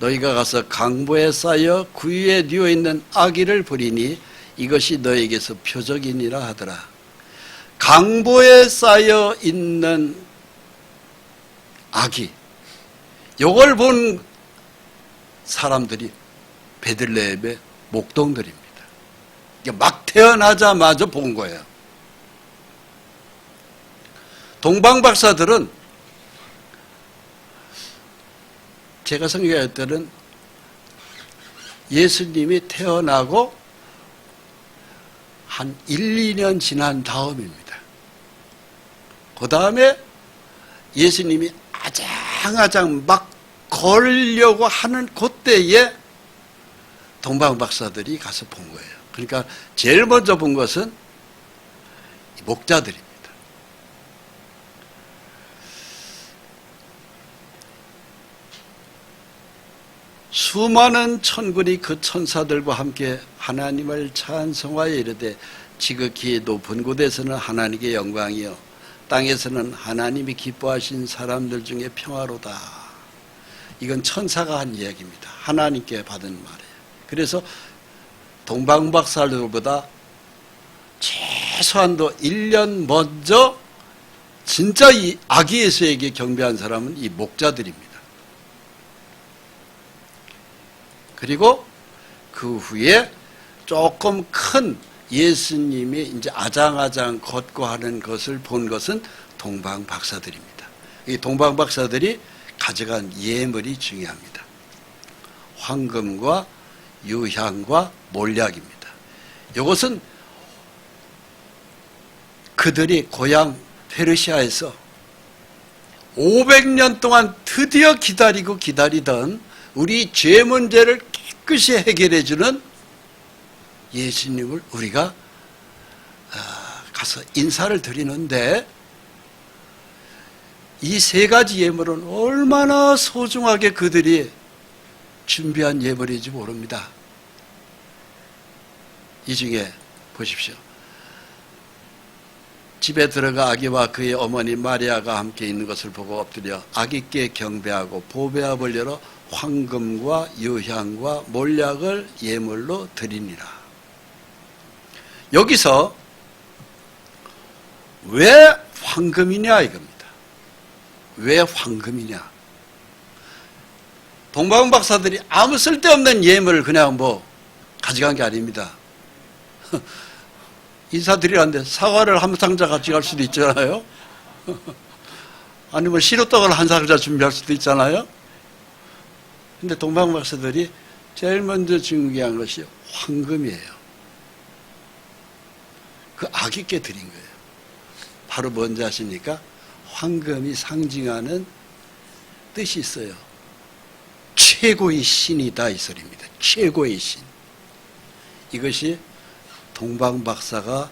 Speaker 1: 너희가 가서 강보에 쌓여 구유에 뉘어있는 아기를 보리니 이것이 너에게서 표적이니라 하더라. 강보에 쌓여 있는 아기, 요걸 본 사람들이 베들레헴의 목동들입니다. 막 태어나자마자 본 거예요. 동방박사들은 제가 생각할 때는 예수님이 태어나고 한 1, 2년 지난 다음입니다. 그 다음에 예수님이 아장아장 막 걸려고 하는 그때에 동방박사들이 가서 본 거예요. 그러니까 제일 먼저 본 것은 목자들입니다. 수많은 천군이 그 천사들과 함께 하나님을 찬송하여 이르되 지극히 높은 곳에서는 하나님께 영광이요 땅에서는 하나님이 기뻐하신 사람들 중에 평화로다. 이건 천사가 한 이야기입니다. 하나님께 받은 말이에요. 그래서 동방박사들보다 최소한도 1년 먼저 진짜 이 아기 예수에게 경배한 사람은 이 목자들입니다. 그리고 그 후에 조금 큰 예수님이 이제 아장아장 걷고 하는 것을 본 것은 동방박사들입니다. 이 동방박사들이 가져간 예물이 중요합니다. 황금과 유향과 몰약입니다. 이것은 그들이 고향 페르시아에서 500년 동안 드디어 기다리던 우리 죄 문제를 깨끗이 해결해 주는 예수님을 우리가 가서 인사를 드리는데 이 세 가지 예물은 얼마나 소중하게 그들이 준비한 예물인지 모릅니다. 이 중에 보십시오. 집에 들어가 아기와 그의 어머니 마리아가 함께 있는 것을 보고 엎드려 아기께 경배하고 보배압을 열어 황금과 유향과 몰약을 예물로 드리니라. 여기서 왜 황금이냐 이겁니다. 왜 황금이냐? 동방박사들이 아무 쓸데없는 예물을 그냥 가져간 게 아닙니다. 인사드리는데 사과를 한 상자 가져갈 수도 있잖아요. 아니면 시루떡을 한 상자 준비할 수도 있잖아요. 근데 동방박사들이 제일 먼저 준비한 것이 황금이에요. 그 아기께 드린 거예요. 바로 뭔지 아십니까? 황금이 상징하는 뜻이 있어요. 최고의 신이다 이 소리입니다. 최고의 신. 이것이 동방박사가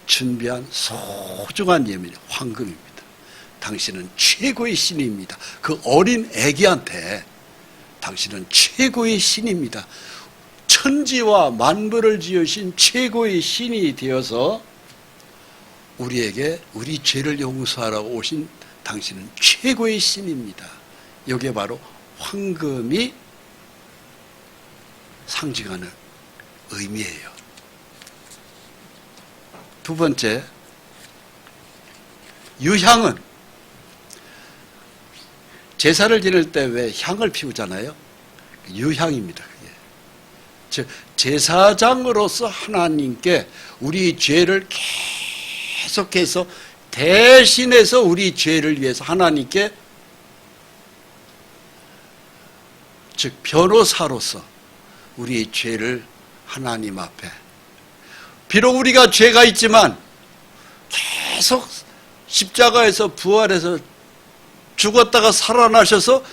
Speaker 1: 준비한 소중한 예물이 황금입니다. 당신은 최고의 신입니다. 그 어린 애기한테 당신은 최고의 신입니다. 천지와 만물을 지으신 최고의 신이 되어서 우리에게 우리 죄를 용서하라고 오신 당신은 최고의 신입니다. 이게 바로 황금이 상징하는 의미예요. 두 번째, 유향은 제사를 지낼 때 왜 향을 피우잖아요. 유향입니다. 그게. 즉 제사장으로서 하나님께 우리 죄를 계속해서 대신해서 우리 죄를 위해서 하나님께 즉 변호사로서 우리 죄를 하나님 앞에 비록 우리가 죄가 있지만 계속 십자가에서 부활해서 죽었다가 살아나셔서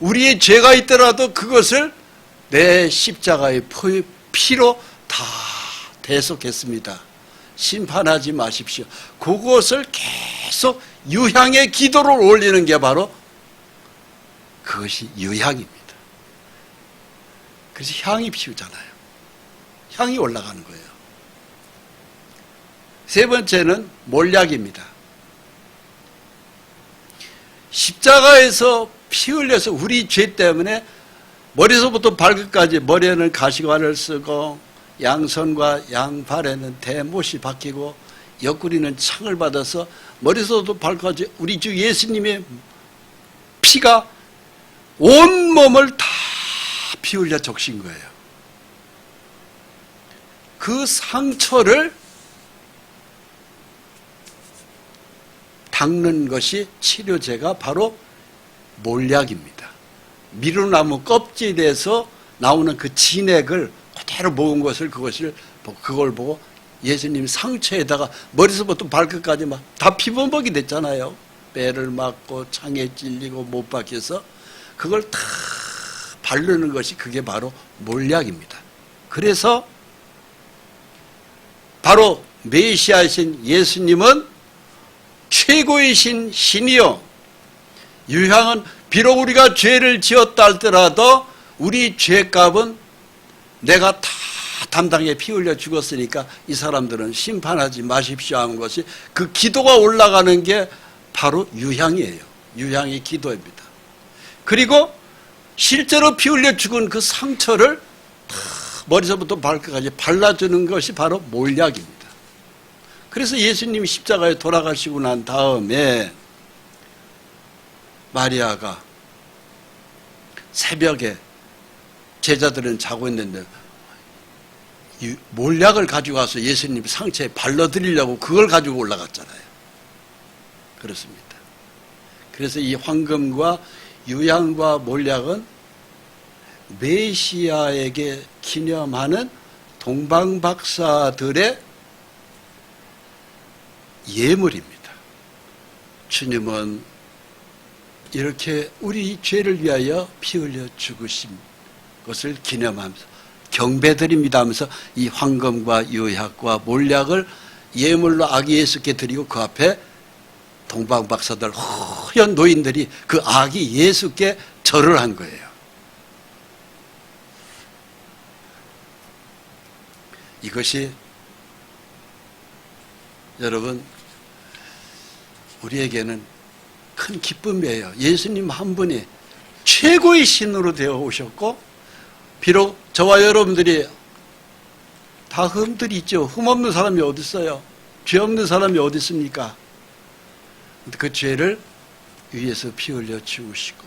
Speaker 1: 우리의 죄가 있더라도 그것을 내 십자가의 피로 다 대속했습니다. 심판하지 마십시오. 그것을 계속 유향의 기도를 올리는 게 바로 그것이 유향입니다. 그래서 향이 피우잖아요. 향이 올라가는 거예요. 세 번째는 몰약입니다. 십자가에서 피 흘려서 우리 죄 때문에 머리서부터 발끝까지 머리에는 가시관을 쓰고 양손과 양발에는 대못이 박히고 옆구리는 창을 받아서 머리서부터 발끝까지 우리 주 예수님의 피가 온 몸을 다 피 흘려 적신 거예요. 그 상처를 닦는 것이 치료제가 바로 몰약입니다. 미루나무 껍질에서 나오는 그 진액을 그대로 모은 것을 그걸 보고 예수님 상처에다가 머리서부터 발끝까지 막 다 피범벅이 됐잖아요. 뼈를 맞고 창에 찔리고 못 박혀서 그걸 다 바르는 것이 그게 바로 몰약입니다. 그래서 바로 메시아이신 예수님은 최고이신 신이요, 유향은 비록 우리가 죄를 지었다 할지라도 우리 죄값은 내가 다 담당에 피 흘려 죽었으니까 이 사람들은 심판하지 마십시오 하는 것이, 그 기도가 올라가는 게 바로 유향이에요. 유향의 기도입니다. 그리고 실제로 피 흘려 죽은 그 상처를 다 머리서부터 발끝까지 발라주는 것이 바로 몰약입니다. 그래서 예수님이 십자가에 돌아가시고 난 다음에 마리아가 새벽에 제자들은 자고 있는데 몰약을 가지고 와서 예수님 상처에 발라드리려고 그걸 가지고 올라갔잖아요. 그렇습니다. 그래서 이 황금과 유향과 몰약은 메시아에게 기념하는 동방박사들의 예물입니다. 주님은 이렇게 우리 죄를 위하여 피 흘려 죽으신 것을 기념하면서 경배드립니다 하면서 이 황금과 유향과 몰약을 예물로 아기 예수께 드리고 그 앞에 동방박사들 허연 노인들이 그 아기 예수께 절을 한 거예요. 이것이 여러분 우리에게는 큰 기쁨이에요. 예수님 한 분이 최고의 신으로 되어 오셨고, 비록 저와 여러분들이 다 흠들이 있죠. 흠없는 사람이 어디 있어요? 죄 없는 사람이 어디 있습니까? 그 죄를 위해서 피 흘려 죽으시고,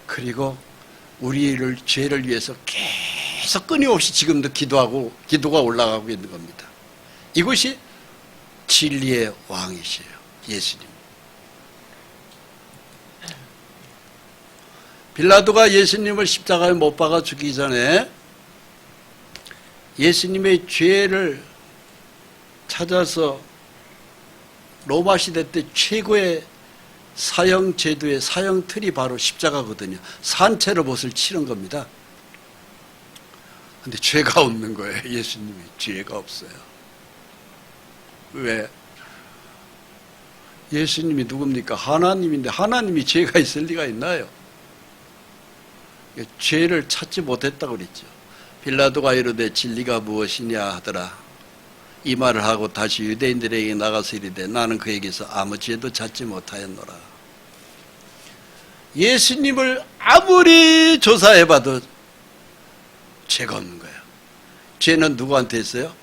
Speaker 1: 그리고 우리를 죄를 위해서 계속 끊임없이 지금도 기도가 올라가고 있는 겁니다. 이것이 진리의 왕이시에요. 예수님. 빌라도가 예수님을 십자가에 못 박아 죽이기 전에 예수님의 죄를 찾아서 로마 시대 때 최고의 사형 제도의 사형 틀이 바로 십자가거든요. 산채로 못을 치는 겁니다. 근데 죄가 없는 거예요. 예수님이 죄가 없어요. 왜? 예수님이 누굽니까? 하나님인데 하나님이 죄가 있을 리가 있나요? 죄를 찾지 못했다고 그랬죠. 빌라도가 이르되 진리가 무엇이냐 하더라. 이 말을 하고 다시 유대인들에게 나가서 이르되 나는 그에게서 아무 죄도 찾지 못하였노라. 예수님을 아무리 조사해봐도 죄가 없는 거예요. 죄는 누구한테 있어요?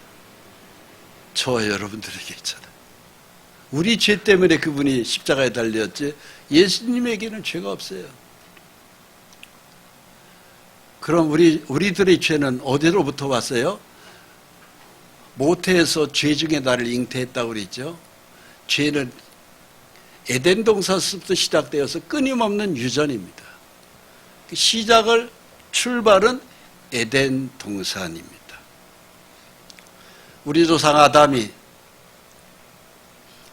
Speaker 1: 저와 여러분들에게 있잖아요. 우리 죄 때문에 그분이 십자가에 달렸지 예수님에게는 죄가 없어요. 그럼 우리들의 죄는 어디로부터 왔어요? 모태에서 죄 중에 나를 잉태했다고 그랬죠. 죄는 에덴 동산부터 시작되어서 끊임없는 유전입니다. 출발은 에덴 동산입니다. 우리 조상 아담이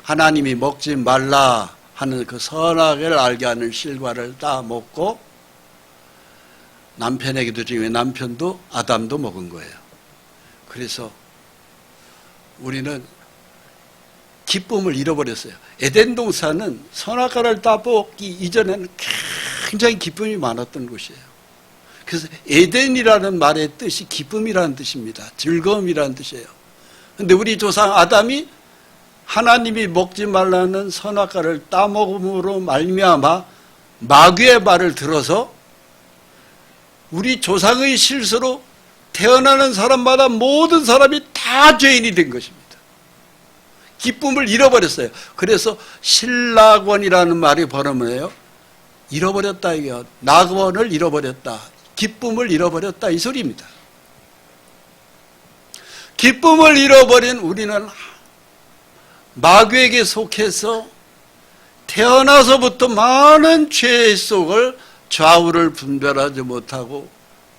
Speaker 1: 하나님이 먹지 말라 하는 그 선악을 알게 하는 실과를 다 먹고 남편에게도 주면 남편도 아담도 먹은 거예요. 그래서 우리는 기쁨을 잃어버렸어요. 에덴 동산은 선악과를 따먹기 이전에는 굉장히 기쁨이 많았던 곳이에요. 그래서 에덴이라는 말의 뜻이 기쁨이라는 뜻입니다. 즐거움이라는 뜻이에요. 그런데 우리 조상 아담이 하나님이 먹지 말라는 선악과를 따먹음으로 말미암아 마귀의 말을 들어서 우리 조상의 실수로 태어나는 사람마다 모든 사람이 다 죄인이 된 것입니다. 기쁨을 잃어버렸어요. 그래서 신락원이라는 말이 번역해요. 잃어버렸다 이거. 낙원을 잃어버렸다. 기쁨을 잃어버렸다 이 소리입니다. 기쁨을 잃어버린 우리는 마귀에게 속해서 태어나서부터 많은 죄 속을 좌우를 분별하지 못하고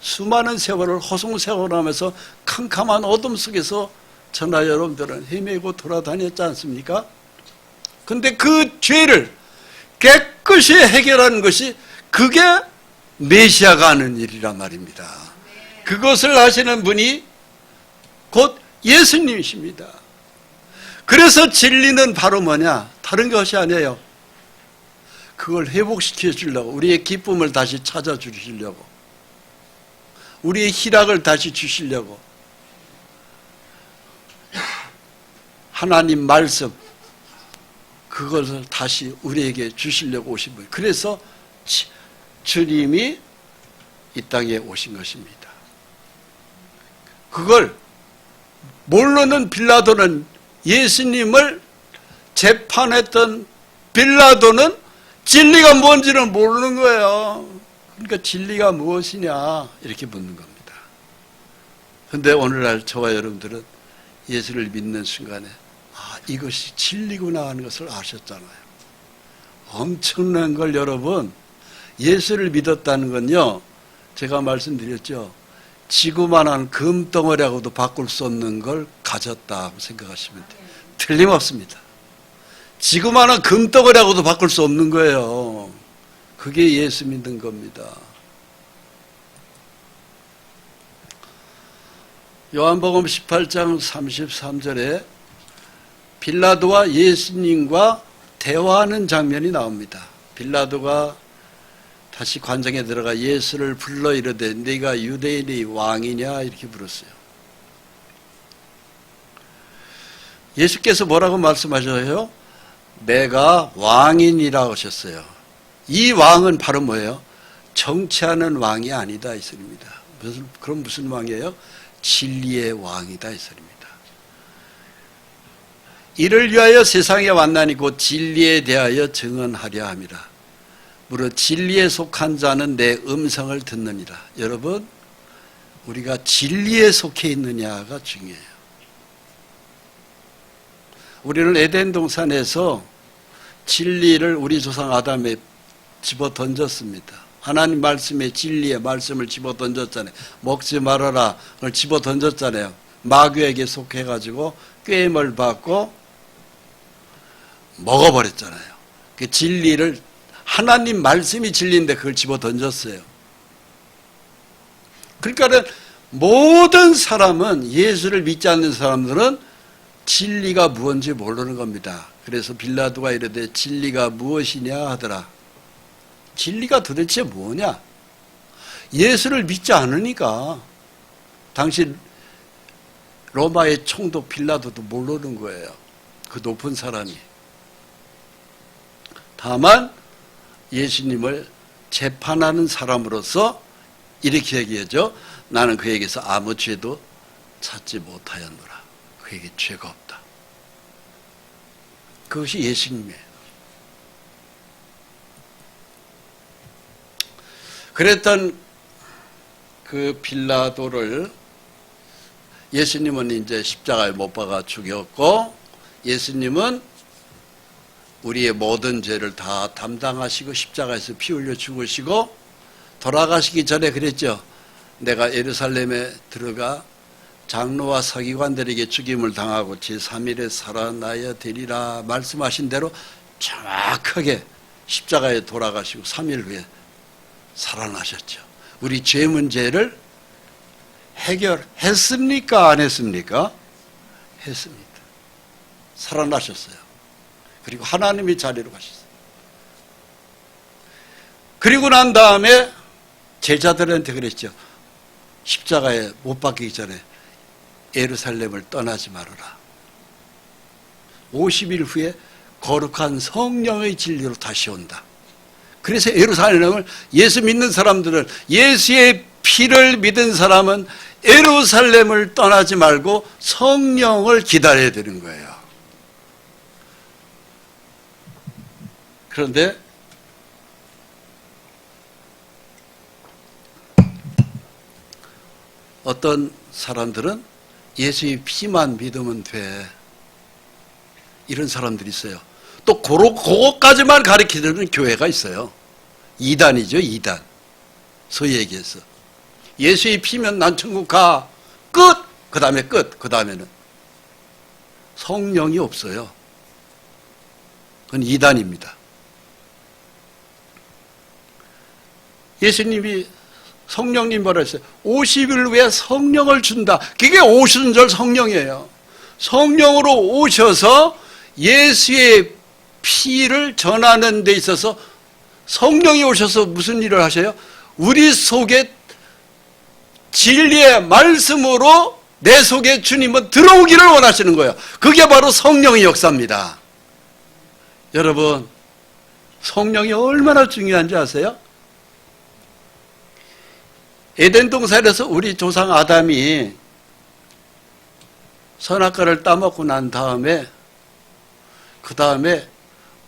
Speaker 1: 수많은 세월을 허송세월하면서 캄캄한 어둠 속에서 저나 여러분들은 헤매고 돌아다녔지 않습니까? 근데 그 죄를 깨끗이 해결하는 것이 그게 메시아가 하는 일이란 말입니다. 그것을 하시는 분이 곧 예수님이십니다. 그래서 진리는 바로 뭐냐? 다른 것이 아니에요. 그걸 회복시켜 주려고, 우리의 기쁨을 다시 찾아 주시려고, 우리의 희락을 다시 주시려고, 하나님 말씀, 그것을 다시 우리에게 주시려고 오신 분이에요. 그래서 주님이 이 땅에 오신 것입니다. 그걸 모르는 빌라도는, 예수님을 재판했던 빌라도는 진리가 뭔지는 모르는 거예요. 그러니까 진리가 무엇이냐 이렇게 묻는 겁니다. 그런데 오늘날 저와 여러분들은 예수를 믿는 순간에 이것이 진리구나 하는 것을 아셨잖아요. 엄청난 걸 여러분, 예수를 믿었다는 건요, 제가 말씀드렸죠. 지구만한 금덩어리하고도 바꿀 수 없는 걸 가졌다고 생각하시면 돼요. 틀림없습니다. 지구만한 금덩어리하고도 바꿀 수 없는 거예요. 그게 예수 믿는 겁니다. 요한복음 18장 33절에 빌라도와 예수님과 대화하는 장면이 나옵니다. 빌라도가 다시 관정에 들어가 예수를 불러 이르되 네가 유대인의 왕이냐 이렇게 물었어요. 예수께서 뭐라고 말씀하셔요? 내가 왕인이라고 하셨어요. 이 왕은 바로 뭐예요? 정치하는 왕이 아니다 이 소리입니다. 그럼 무슨 왕이에요? 진리의 왕이다 이 소리입니다. 이를 위하여 세상에 왔나니 곧 진리에 대하여 증언하려 함이라. 무릇 진리에 속한 자는 내 음성을 듣느니라. 여러분, 우리가 진리에 속해 있느냐가 중요해요. 우리는 에덴 동산에서 진리를 우리 조상 아담에 집어 던졌습니다. 하나님 말씀에 진리의 말씀을 집어 던졌잖아요. 먹지 말아라 를 집어 던졌잖아요. 마귀에게 속해가지고 꾀임을 받고 먹어버렸잖아요. 그 진리를, 하나님 말씀이 진리인데 그걸 집어 던졌어요. 그러니까 모든 사람은, 예수를 믿지 않는 사람들은 진리가 무엇인지 모르는 겁니다. 그래서 빌라도가 이르되 진리가 무엇이냐 하더라. 진리가 도대체 뭐냐? 예수를 믿지 않으니까. 당시 로마의 총독 빌라도도 모르는 거예요. 그 높은 사람이. 다만 예수님을 재판하는 사람으로서 이렇게 얘기하죠. 나는 그에게서 아무 죄도 찾지 못하였노라. 그에게 죄가 없다. 그것이 예수님이에요. 그랬던 그 빌라도를 예수님은 이제 십자가에 못 박아 죽였고, 예수님은 우리의 모든 죄를 다 담당하시고 십자가에서 피 흘려 죽으시고 돌아가시기 전에 그랬죠. 내가 예루살렘에 들어가 장로와 서기관들에게 죽임을 당하고 제3일에 살아나야 되리라 말씀하신 대로 정확하게 십자가에 돌아가시고 3일 후에 살아나셨죠. 우리 죄 문제를 해결했습니까? 안 했습니까? 했습니다. 살아나셨어요. 그리고 하나님의 자리로 가셨어요. 그리고 난 다음에 제자들한테 그랬죠. 십자가에 못 박히기 전에 예루살렘을 떠나지 말아라. 50일 후에 거룩한 성령의 진리로 다시 온다. 그래서 예루살렘을, 예수 믿는 사람들은, 예수의 피를 믿은 사람은 예루살렘을 떠나지 말고 성령을 기다려야 되는 거예요. 그런데 어떤 사람들은 예수의 피만 믿으면 돼. 이런 사람들이 있어요. 또 그것까지만 가르치는 교회가 있어요. 이단이죠, 이단. 소위 얘기해서. 예수의 피면 난 천국 가. 끝! 그 다음에 끝. 그 다음에는. 성령이 없어요. 그건 이단입니다. 예수님이 성령님 뭐라 했어요? 50일 후에 성령을 준다. 그게 오순절 성령이에요. 성령으로 오셔서 예수의 피를 전하는 데 있어서 성령이 오셔서 무슨 일을 하셔요? 우리 속에 진리의 말씀으로 내 속에 주님은 들어오기를 원하시는 거예요. 그게 바로 성령의 역사입니다. 여러분, 성령이 얼마나 중요한지 아세요? 에덴 동산에서 우리 조상 아담이 선악과를 따먹고 난 다음에 그 다음에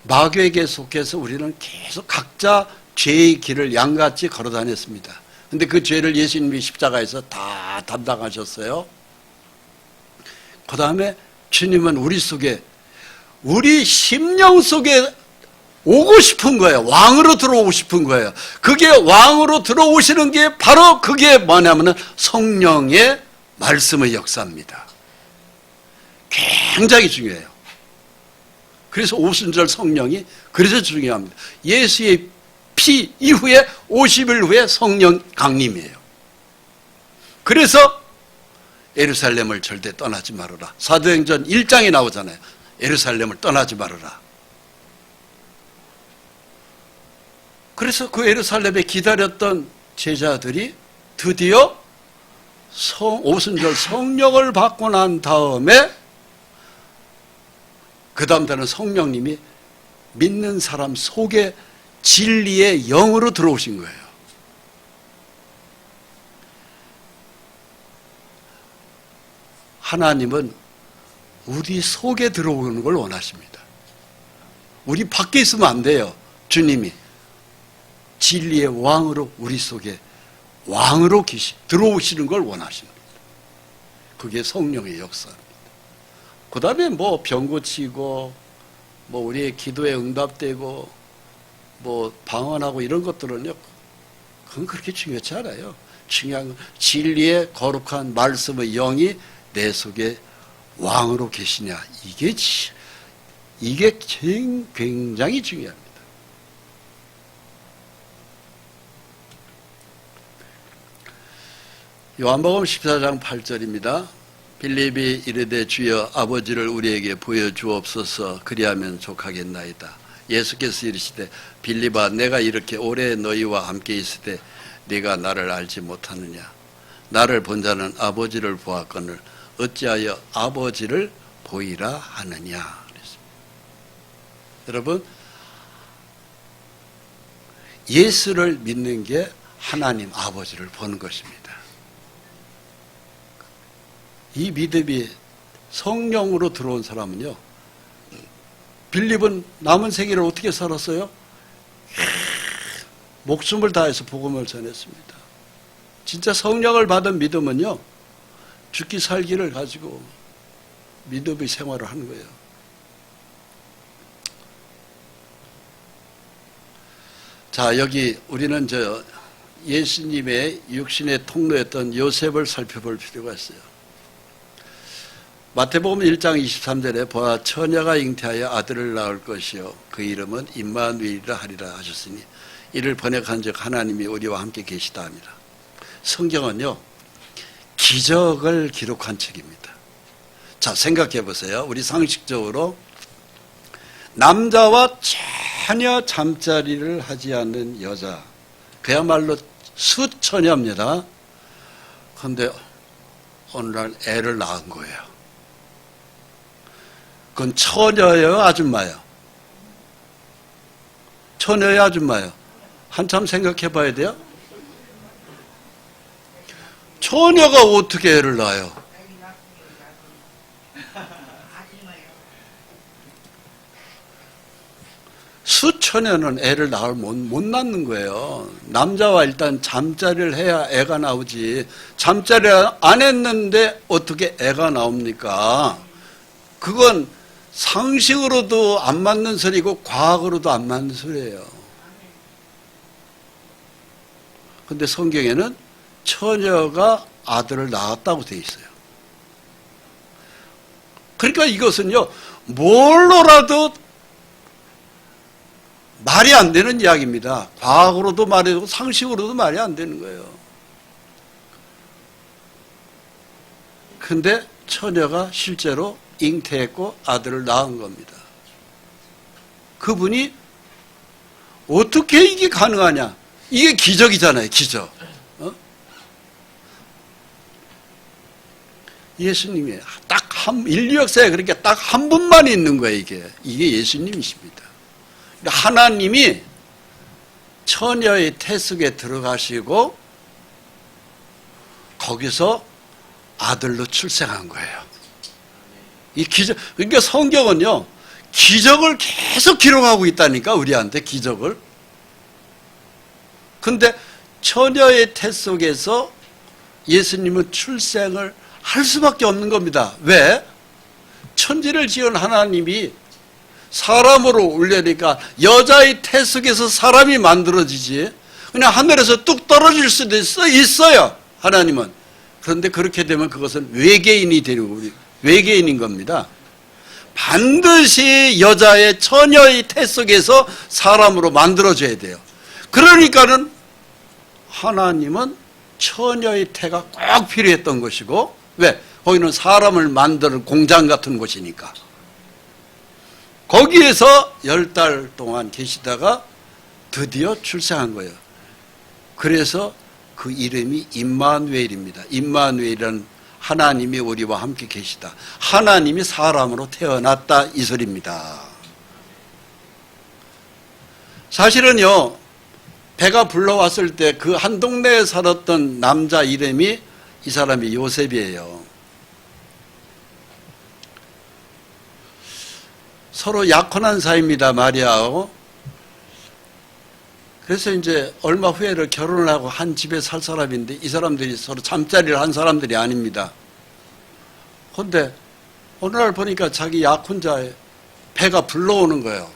Speaker 1: 마귀에게 속해서 우리는 계속 각자 죄의 길을 양같이 걸어 다녔습니다. 근데 그 죄를 예수님이 십자가에서 다 담당하셨어요. 그 다음에 주님은 우리 속에, 우리 심령 속에 오고 싶은 거예요. 왕으로 들어오고 싶은 거예요. 그게 왕으로 들어오시는 게 바로 그게 뭐냐면은 성령의 말씀의 역사입니다. 굉장히 중요해요. 그래서 오순절 성령이 그래서 중요합니다. 예수의 피 이후에 50일 후에 성령 강림이에요. 그래서 예루살렘을 절대 떠나지 말아라. 사도행전 1장에 나오잖아요. 예루살렘을 떠나지 말아라. 그래서 그 예루살렘에 기다렸던 제자들이 드디어 오순절 성령을 받고 난 다음에 그 다음 달은 성령님이 믿는 사람 속에 진리의 영으로 들어오신 거예요. 하나님은 우리 속에 들어오는 걸 원하십니다. 우리 밖에 있으면 안 돼요. 주님이 진리의 왕으로 우리 속에 왕으로 들어오시는 걸 원하십니다. 그게 성령의 역사입니다. 그 다음에 뭐 병 고치고 뭐 우리의 기도에 응답되고 뭐 방언하고 이런 것들은요, 그건 그렇게 중요치 않아요. 중요한 건 진리의 거룩한 말씀의 영이 내 속에 왕으로 계시냐, 이게 굉장히 중요합니다. 요한복음 14장 8절입니다. 빌립이 이르되 주여 아버지를 우리에게 보여주옵소서 그리하면 족하겠나이다. 예수께서 이르시되 빌립아 내가 이렇게 오래 너희와 함께 있을 때 네가 나를 알지 못하느냐. 나를 본 자는 아버지를 보았거늘 어찌하여 아버지를 보이라 하느냐. 그랬습니다. 여러분, 예수를 믿는 게 하나님 아버지를 보는 것입니다. 이 믿음이 성령으로 들어온 사람은요, 빌립은 남은 생애를 어떻게 살았어요? 목숨을 다해서 복음을 전했습니다. 진짜 성령을 받은 믿음은요, 죽기 살기를 가지고 믿음의 생활을 하는 거예요. 자, 여기 우리는 예수님의 육신의 통로였던 요셉을 살펴볼 필요가 있어요. 마태복음 1장 23절에 보아 처녀가 잉태하여 아들을 낳을 것이요 그 이름은 임마누엘이라 하리라 하셨으니 이를 번역한즉 하나님이 우리와 함께 계시다 합니다. 성경은요, 기적을 기록한 책입니다. 자, 생각해 보세요. 우리 상식적으로 남자와 전혀 잠자리를 하지 않는 여자, 그야말로 수처녀입니다. 그런데 오늘날 애를 낳은 거예요. 그건 처녀예요, 아줌마예요? 처녀예요, 아줌마예요? 한참 생각해 봐야 돼요. 처녀가 어떻게 애를 낳아요? 수처녀는 애를 못 낳는 거예요. 남자와 일단 잠자리를 해야 애가 나오지. 잠자리를 안 했는데 어떻게 애가 나옵니까? 그건 상식으로도 안 맞는 소리고 과학으로도 안 맞는 소리예요. 그런데 성경에는 처녀가 아들을 낳았다고 되어 있어요. 그러니까 이것은요, 뭘로라도 말이 안 되는 이야기입니다. 과학으로도 말이 되고 상식으로도 말이 안 되는 거예요. 근데 처녀가 실제로 잉태했고 아들을 낳은 겁니다. 그분이 어떻게 이게 가능하냐? 이게 기적이잖아요, 기적. 예수님이 인류 역사에 그렇게 딱 한 분만 있는 거예요, 이게 예수님이십니다. 하나님이 처녀의 태숙에 들어가시고 거기서 아들로 출생한 거예요. 이 기적, 그러니까 성경은요, 기적을 계속 기록하고 있다니까, 우리한테 기적을. 근데 처녀의 태속에서 예수님은 출생을 할 수밖에 없는 겁니다. 왜? 천지를 지은 하나님이 사람으로 올려니까 여자의 태속에서 사람이 만들어지지, 그냥 하늘에서 뚝 떨어질 수도 있어요, 하나님은. 그런데 그렇게 되면 그것은 외계인인 겁니다. 반드시 여자의 처녀의 태속에서 사람으로 만들어져야 돼요. 그러니까는 하나님은 처녀의 태가 꼭 필요했던 것이고, 왜? 거기는 사람을 만드는 공장 같은 곳이니까. 거기에서 10달 동안 계시다가 드디어 출생한 거예요. 그래서 그 이름이 임마누엘입니다. 임마누엘이라는 하나님이 우리와 함께 계시다. 하나님이 사람으로 태어났다, 이 소리입니다. 사실은요, 배가 불러왔을 때 그 한 동네에 살았던 남자 이름이, 이 사람이 요셉이에요. 서로 약혼한 사이입니다, 마리아하고. 그래서 이제 얼마 후에를 결혼을 하고 한 집에 살 사람인데, 이 사람들이 서로 잠자리를 한 사람들이 아닙니다. 그런데 어느 날 보니까 자기 약혼자의 배가 불러오는 거예요.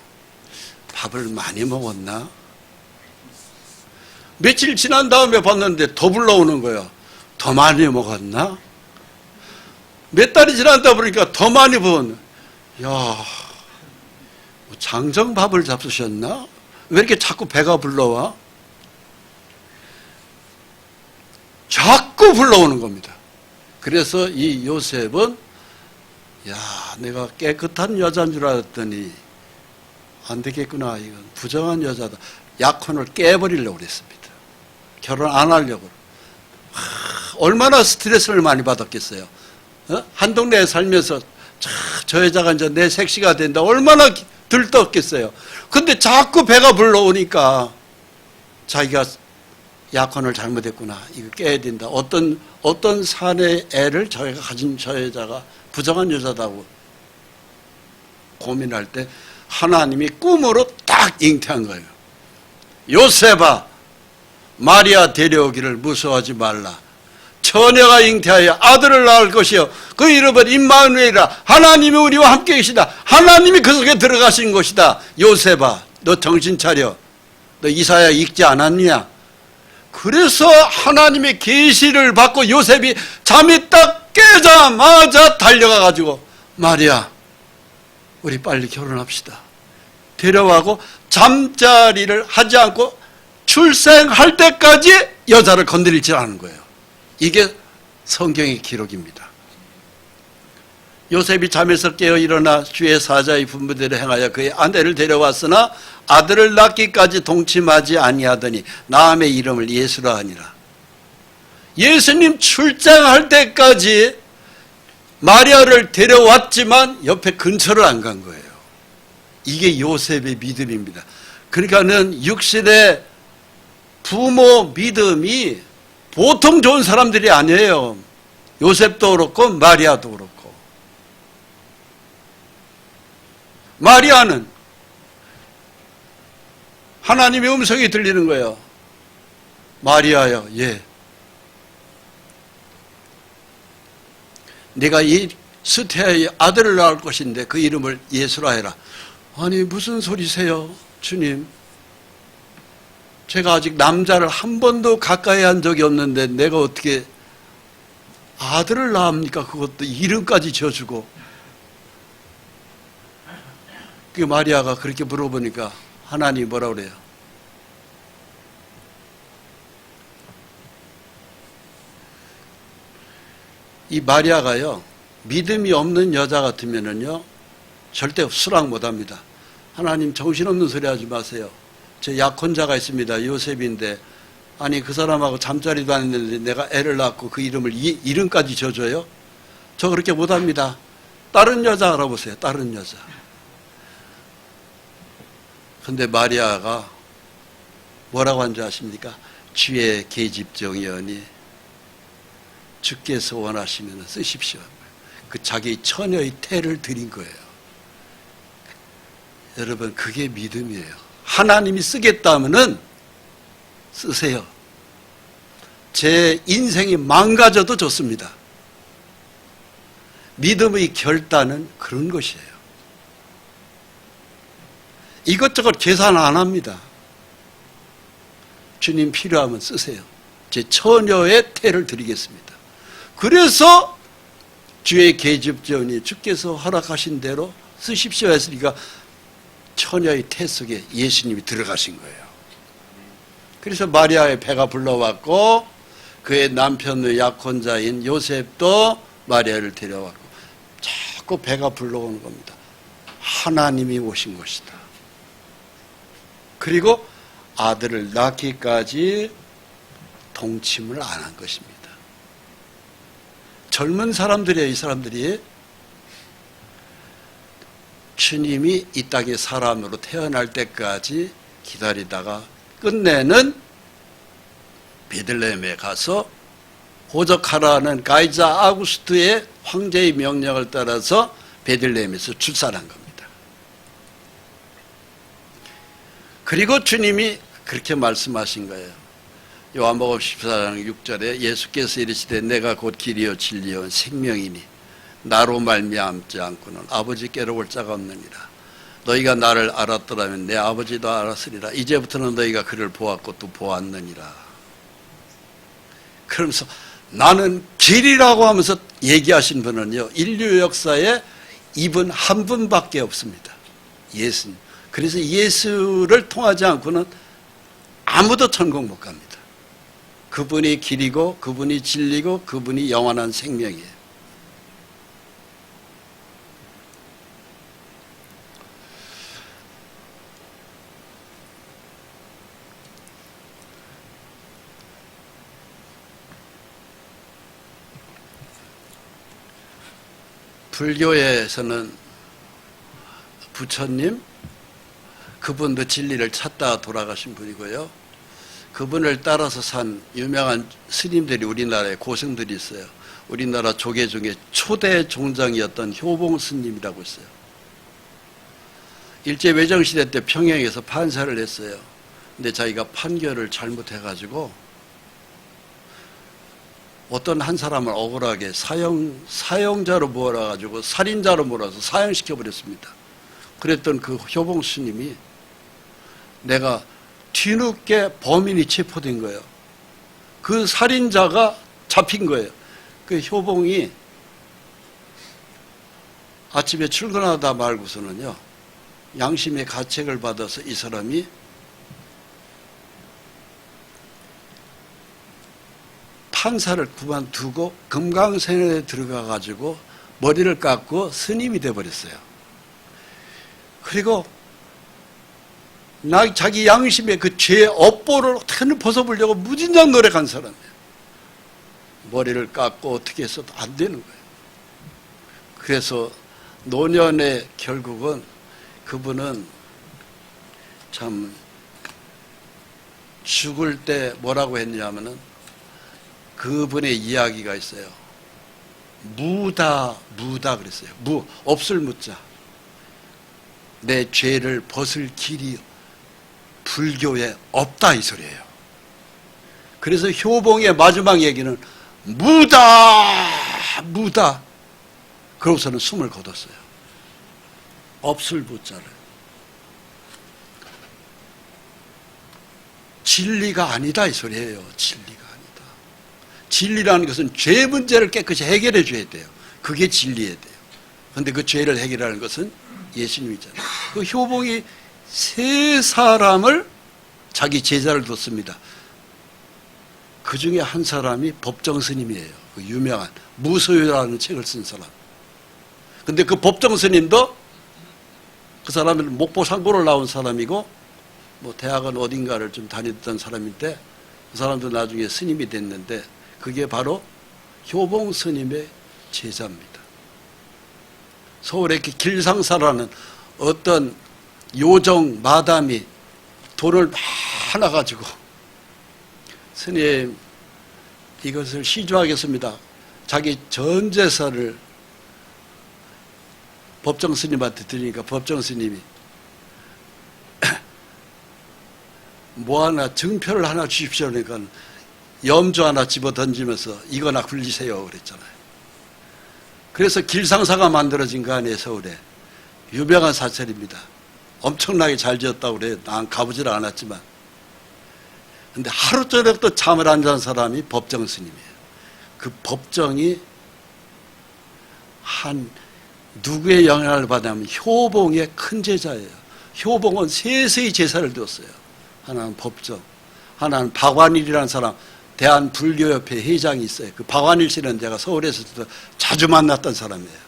Speaker 1: 밥을 많이 먹었나? 며칠 지난 다음에 봤는데 더 불러오는 거예요. 더 많이 먹었나? 몇 달이 지났다 보니까 더 많이 먹었나? 야, 장정밥을 잡수셨나? 왜 이렇게 자꾸 배가 불러와? 자꾸 불러오는 겁니다. 그래서 이 요셉은, 야, 내가 깨끗한 여자인 줄 알았더니 안 되겠구나, 이건 부정한 여자다. 약혼을 깨버리려고 그랬습니다. 결혼 안 하려고. 얼마나 스트레스를 많이 받았겠어요. 한 동네에 살면서 저 여자가 이제 내 색시가 된다, 얼마나 들떴겠어요. 근데 자꾸 배가 불러오니까 자기가 약혼을 잘못했구나, 이거 깨야 된다. 어떤 사내 애를 자기가 가진 저 여자가 부정한 여자다고 고민할 때 하나님이 꿈으로 딱 잉태한 거예요. 요셉아, 마리아 데려오기를 무서워하지 말라. 처녀가 잉태하여 아들을 낳을 것이요, 그 이름은 임마누엘이라. 하나님이 우리와 함께 계시다. 하나님이 그 속에 들어가신 것이다. 요셉아, 너 정신 차려. 너 이사야 읽지 않았냐? 그래서 하나님의 계시를 받고 요셉이 잠이 딱 깨자마자 달려가 가지고, 마리아, 우리 빨리 결혼합시다. 데려가고 잠자리를 하지 않고 출생할 때까지 여자를 건드리지 않은 거예요. 이게 성경의 기록입니다. 요셉이 잠에서 깨어 일어나 주의 사자의 분부대로 행하여 그의 아내를 데려왔으나 아들을 낳기까지 동침하지 아니하더니 나음의 이름을 예수라 하니라. 예수님 출장할 때까지 마리아를 데려왔지만 옆에 근처를 안 간 거예요. 이게 요셉의 믿음입니다. 그러니까는 육신의 부모 믿음이 보통 좋은 사람들이 아니에요. 요셉도 그렇고 마리아도 그렇고. 마리아는 하나님의 음성이 들리는 거예요. 마리아야, 예. 내가 이 수태의 아들을 낳을 것인데 그 이름을 예수라 해라. 아니, 무슨 소리세요, 주님? 제가 아직 남자를 한 번도 가까이 한 적이 없는데 내가 어떻게 아들을 낳습니까? 그것도 이름까지 지어주고. 그 마리아가 그렇게 물어보니까 하나님이 뭐라 그래요? 이 마리아가요, 믿음이 없는 여자 같으면은요, 절대 수락 못 합니다. 하나님 정신없는 소리 하지 마세요. 저 약혼자가 있습니다. 요셉인데, 아니 그 사람하고 잠자리도 안 했는데 내가 애를 낳고 그 이름을 이름까지 져줘요? 저 그렇게 못 합니다. 다른 여자 알아보세요. 다른 여자. 근데 마리아가 뭐라고 한 줄 아십니까? 주의 계집종이오니 주께서 원하시면 쓰십시오. 그 자기 처녀의 태를 드린 거예요. 여러분, 그게 믿음이에요. 하나님이 쓰겠다면은 쓰세요. 제 인생이 망가져도 좋습니다. 믿음의 결단은 그런 것이에요. 이것저것 계산 안 합니다. 주님 필요하면 쓰세요. 제 처녀의 태를 드리겠습니다. 그래서 주의 계집전이 주께서 허락하신 대로 쓰십시오 했으니까 처녀의 태 속에 예수님이 들어가신 거예요. 그래서 마리아의 배가 불러왔고 그의 남편의 약혼자인 요셉도 마리아를 데려왔고 자꾸 배가 불러오는 겁니다. 하나님이 오신 것이다. 그리고 아들을 낳기까지 동침을 안 한 것입니다. 젊은 사람들이에요. 이 사람들이 주님이 이 땅에 사람으로 태어날 때까지 기다리다가 끝내는 베들레헴에 가서 호적하라는 가이자 아구스트의 황제의 명령을 따라서 베들레헴에서 출산한 겁니다. 그리고 주님이 그렇게 말씀하신 거예요. 요한복음 14장 6절에 예수께서 이르시되 내가 곧 길이요 진리요 생명이니 나로 말미암지 않고는 아버지께로 올 자가 없느니라. 너희가 나를 알았더라면 내 아버지도 알았으리라. 이제부터는 너희가 그를 보았고 또 보았느니라. 그러면서 나는 길이라고 하면서 얘기하신 분은요, 인류 역사에 이분 한 분밖에 없습니다. 예수님. 그래서 예수를 통하지 않고는 아무도 천국 못 갑니다. 그분이 길이고 그분이 진리고 그분이 영원한 생명이에요. 불교에서는 부처님, 그분도 진리를 찾다가 돌아가신 분이고요. 그분을 따라서 산 유명한 스님들이 우리나라에 고승들이 있어요. 우리나라 조계 중에 초대 종장이었던 효봉 스님이라고 있어요. 일제외정시대 때 평양에서 판사를 했어요. 근데 자기가 판결을 잘못해가지고 어떤 한 사람을 억울하게 사형자로 몰아가지고 살인자로 몰아서 사형시켜버렸습니다. 그랬던 그 효봉 스님이 내가 뒤늦게 범인이 체포된 거예요. 그 살인자가 잡힌 거예요. 그 효봉이 아침에 출근하다 말고서는요, 양심의 가책을 받아서 이 사람이 판사를 그만두고 금강산에 들어가가지고 머리를 깎고 스님이 돼버렸어요. 그리고 자기 양심의 그 죄의 업보를 어떻게든 벗어보려고 무진장 노력한 사람이에요. 머리를 깎고 어떻게 해서도 안 되는 거예요. 그래서 노년의 결국은 그분은 참 죽을 때 뭐라고 했냐면은 그분의 이야기가 있어요. 무다 그랬어요. 없을 무자. 내 죄를 벗을 길이 불교에 없다 이 소리예요. 그래서 효봉의 마지막 얘기는 무다. 그러고서는 숨을 거뒀어요. 없을 무자를. 진리가 아니다 이 소리예요. 진리가 아니다. 진리라는 것은 죄 문제를 깨끗이 해결해 줘야 돼요. 그게 진리해야 돼요. 그런데 그 죄를 해결하는 것은 예수님이잖아요. 그 효봉이 세 사람을 자기 제자를 뒀습니다. 그 중에 한 사람이 법정 스님이에요. 그 유명한 무소유라는 책을 쓴 사람. 근데 그 법정 스님도 그 사람은 목포상고를 나온 사람이고 뭐 대학은 어딘가를 좀 다녔던 사람인데 그 사람도 나중에 스님이 됐는데 그게 바로 효봉 스님의 제자입니다. 서울의 길상사라는 어떤 요정 마담이 돈을 많아 가지고 스님 이것을 시주하겠습니다. 자기 전 재산을 법정 스님한테 드리니까 법정 스님이 뭐 하나 증표를 하나 주십시오. 그러니까 염주 하나 집어 던지면서 이거나 굴리세요 그랬잖아요. 그래서 길상사가 만들어진 거 아니에요. 서울에 유명한 사찰입니다. 엄청나게 잘 지었다고 그래요. 난 가보질 않았지만. 근데 하루 저녁 또 잠을 안 잔 사람이 법정 스님이에요. 그 법정이 한 누구의 영향을 받냐면 효봉의 큰 제자예요. 효봉은 세세히 제사를 두었어요. 하나는 법정, 하나는 박완일이라는 사람, 대한불교협회 회장이 있어요. 그 박완일 씨는 제가 서울에서도 자주 만났던 사람이에요.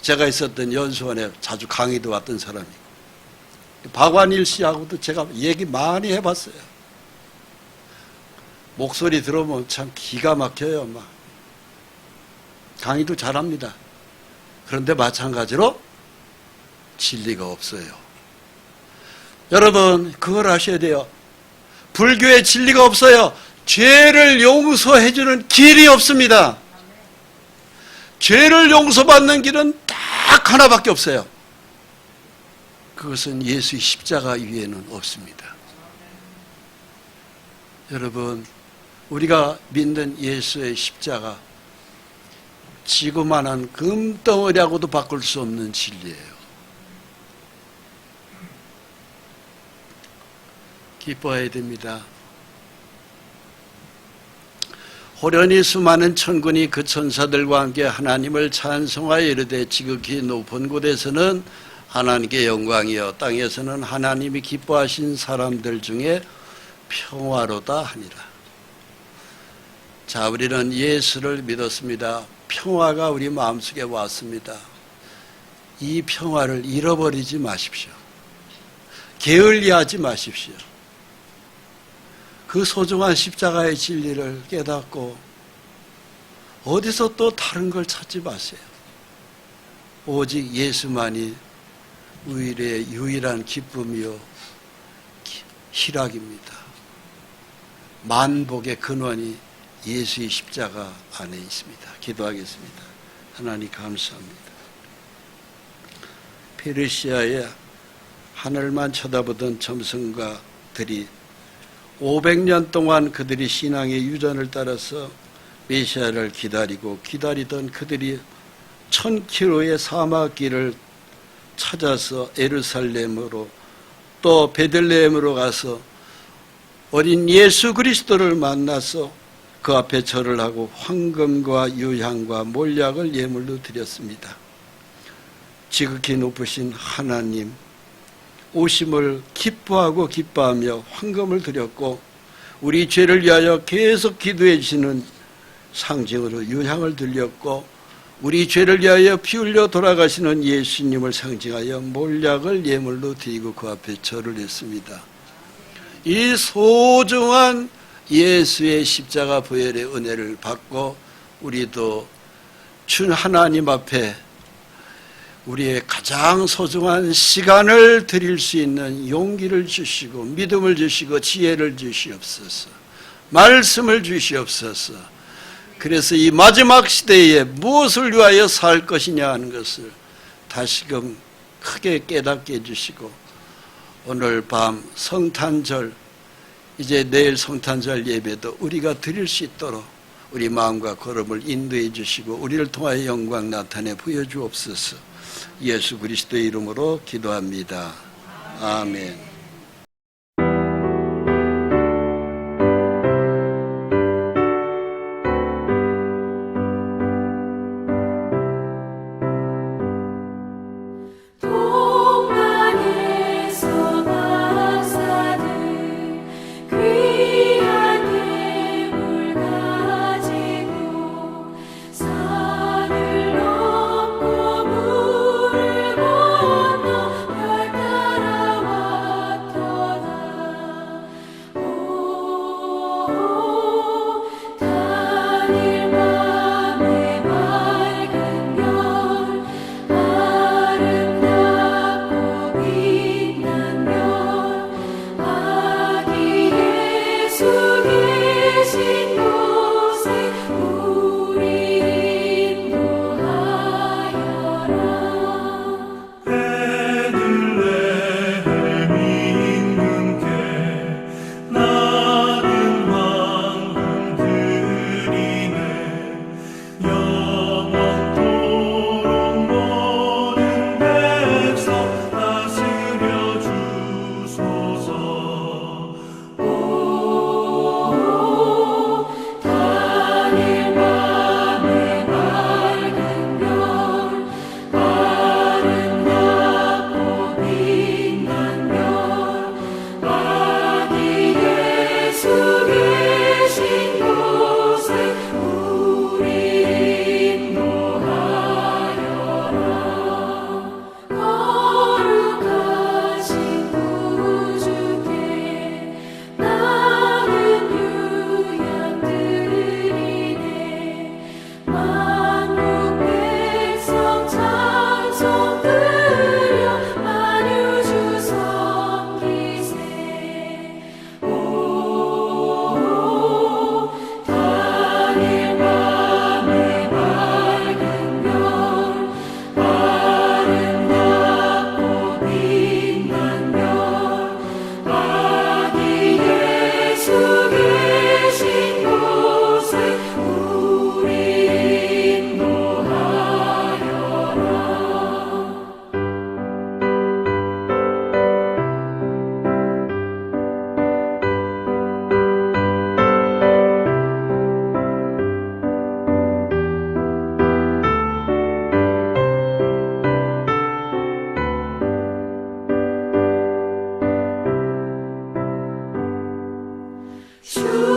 Speaker 1: 제가 있었던 연수원에 자주 강의도 왔던 사람이고. 박완일 씨하고도 제가 얘기 많이 해봤어요. 목소리 들어보면 참 기가 막혀요. 막 강의도 잘합니다. 그런데 마찬가지로 진리가 없어요. 여러분 그걸 아셔야 돼요. 불교에 진리가 없어요. 죄를 용서해주는 길이 없습니다. 죄를 용서받는 길은 딱 하나밖에 없어요. 그것은 예수의 십자가 위에는 없습니다. 여러분 우리가 믿는 예수의 십자가 지구만한 금덩어리하고도 바꿀 수 없는 진리예요. 기뻐해야 됩니다. 호련히 수많은 천군이 그 천사들과 함께 하나님을 찬송하여 이르되 지극히 높은 곳에서는 하나님께 영광이요 땅에서는 하나님이 기뻐하신 사람들 중에 평화로다 하니라. 자, 우리는 예수를 믿었습니다. 평화가 우리 마음속에 왔습니다. 이 평화를 잃어버리지 마십시오. 게을리하지 마십시오. 그 소중한 십자가의 진리를 깨닫고 어디서 또 다른 걸 찾지 마세요. 오직 예수만이 우리의 유일한 기쁨이요 희락입니다. 만복의 근원이 예수의 십자가 안에 있습니다. 기도하겠습니다. 하나님 감사합니다. 페르시아의 하늘만 쳐다보던 점성가들이 500년 동안 그들이 신앙의 유전을 따라서 메시아를 기다리던 그들이 1000km의 사막길을 찾아서 예루살렘으로 또 베들레헴으로 가서 어린 예수 그리스도를 만나서 그 앞에 절을 하고 황금과 유향과 몰약을 예물로 드렸습니다. 지극히 높으신 하나님 오심을 기뻐하고 기뻐하며 황금을 드렸고 우리 죄를 위하여 계속 기도해 주시는 상징으로 유향을 드렸고 우리 죄를 위하여 피 흘려 돌아가시는 예수님을 상징하여 몰약을 예물로 드리고 그 앞에 절을 했습니다. 이 소중한 예수의 십자가 보혈의 은혜를 받고 우리도 준 하나님 앞에 우리의 가장 소중한 시간을 드릴 수 있는 용기를 주시고 믿음을 주시고 지혜를 주시옵소서. 말씀을 주시옵소서. 그래서 이 마지막 시대에 무엇을 위하여 살 것이냐 하는 것을 다시금 크게 깨닫게 해주시고 오늘 밤 성탄절 이제 내일 성탄절 예배도 우리가 드릴 수 있도록 우리 마음과 걸음을 인도해 주시고 우리를 통하여 영광 나타내 보여주옵소서. 예수 그리스도의 이름으로 기도합니다. 아멘.
Speaker 2: 동안 주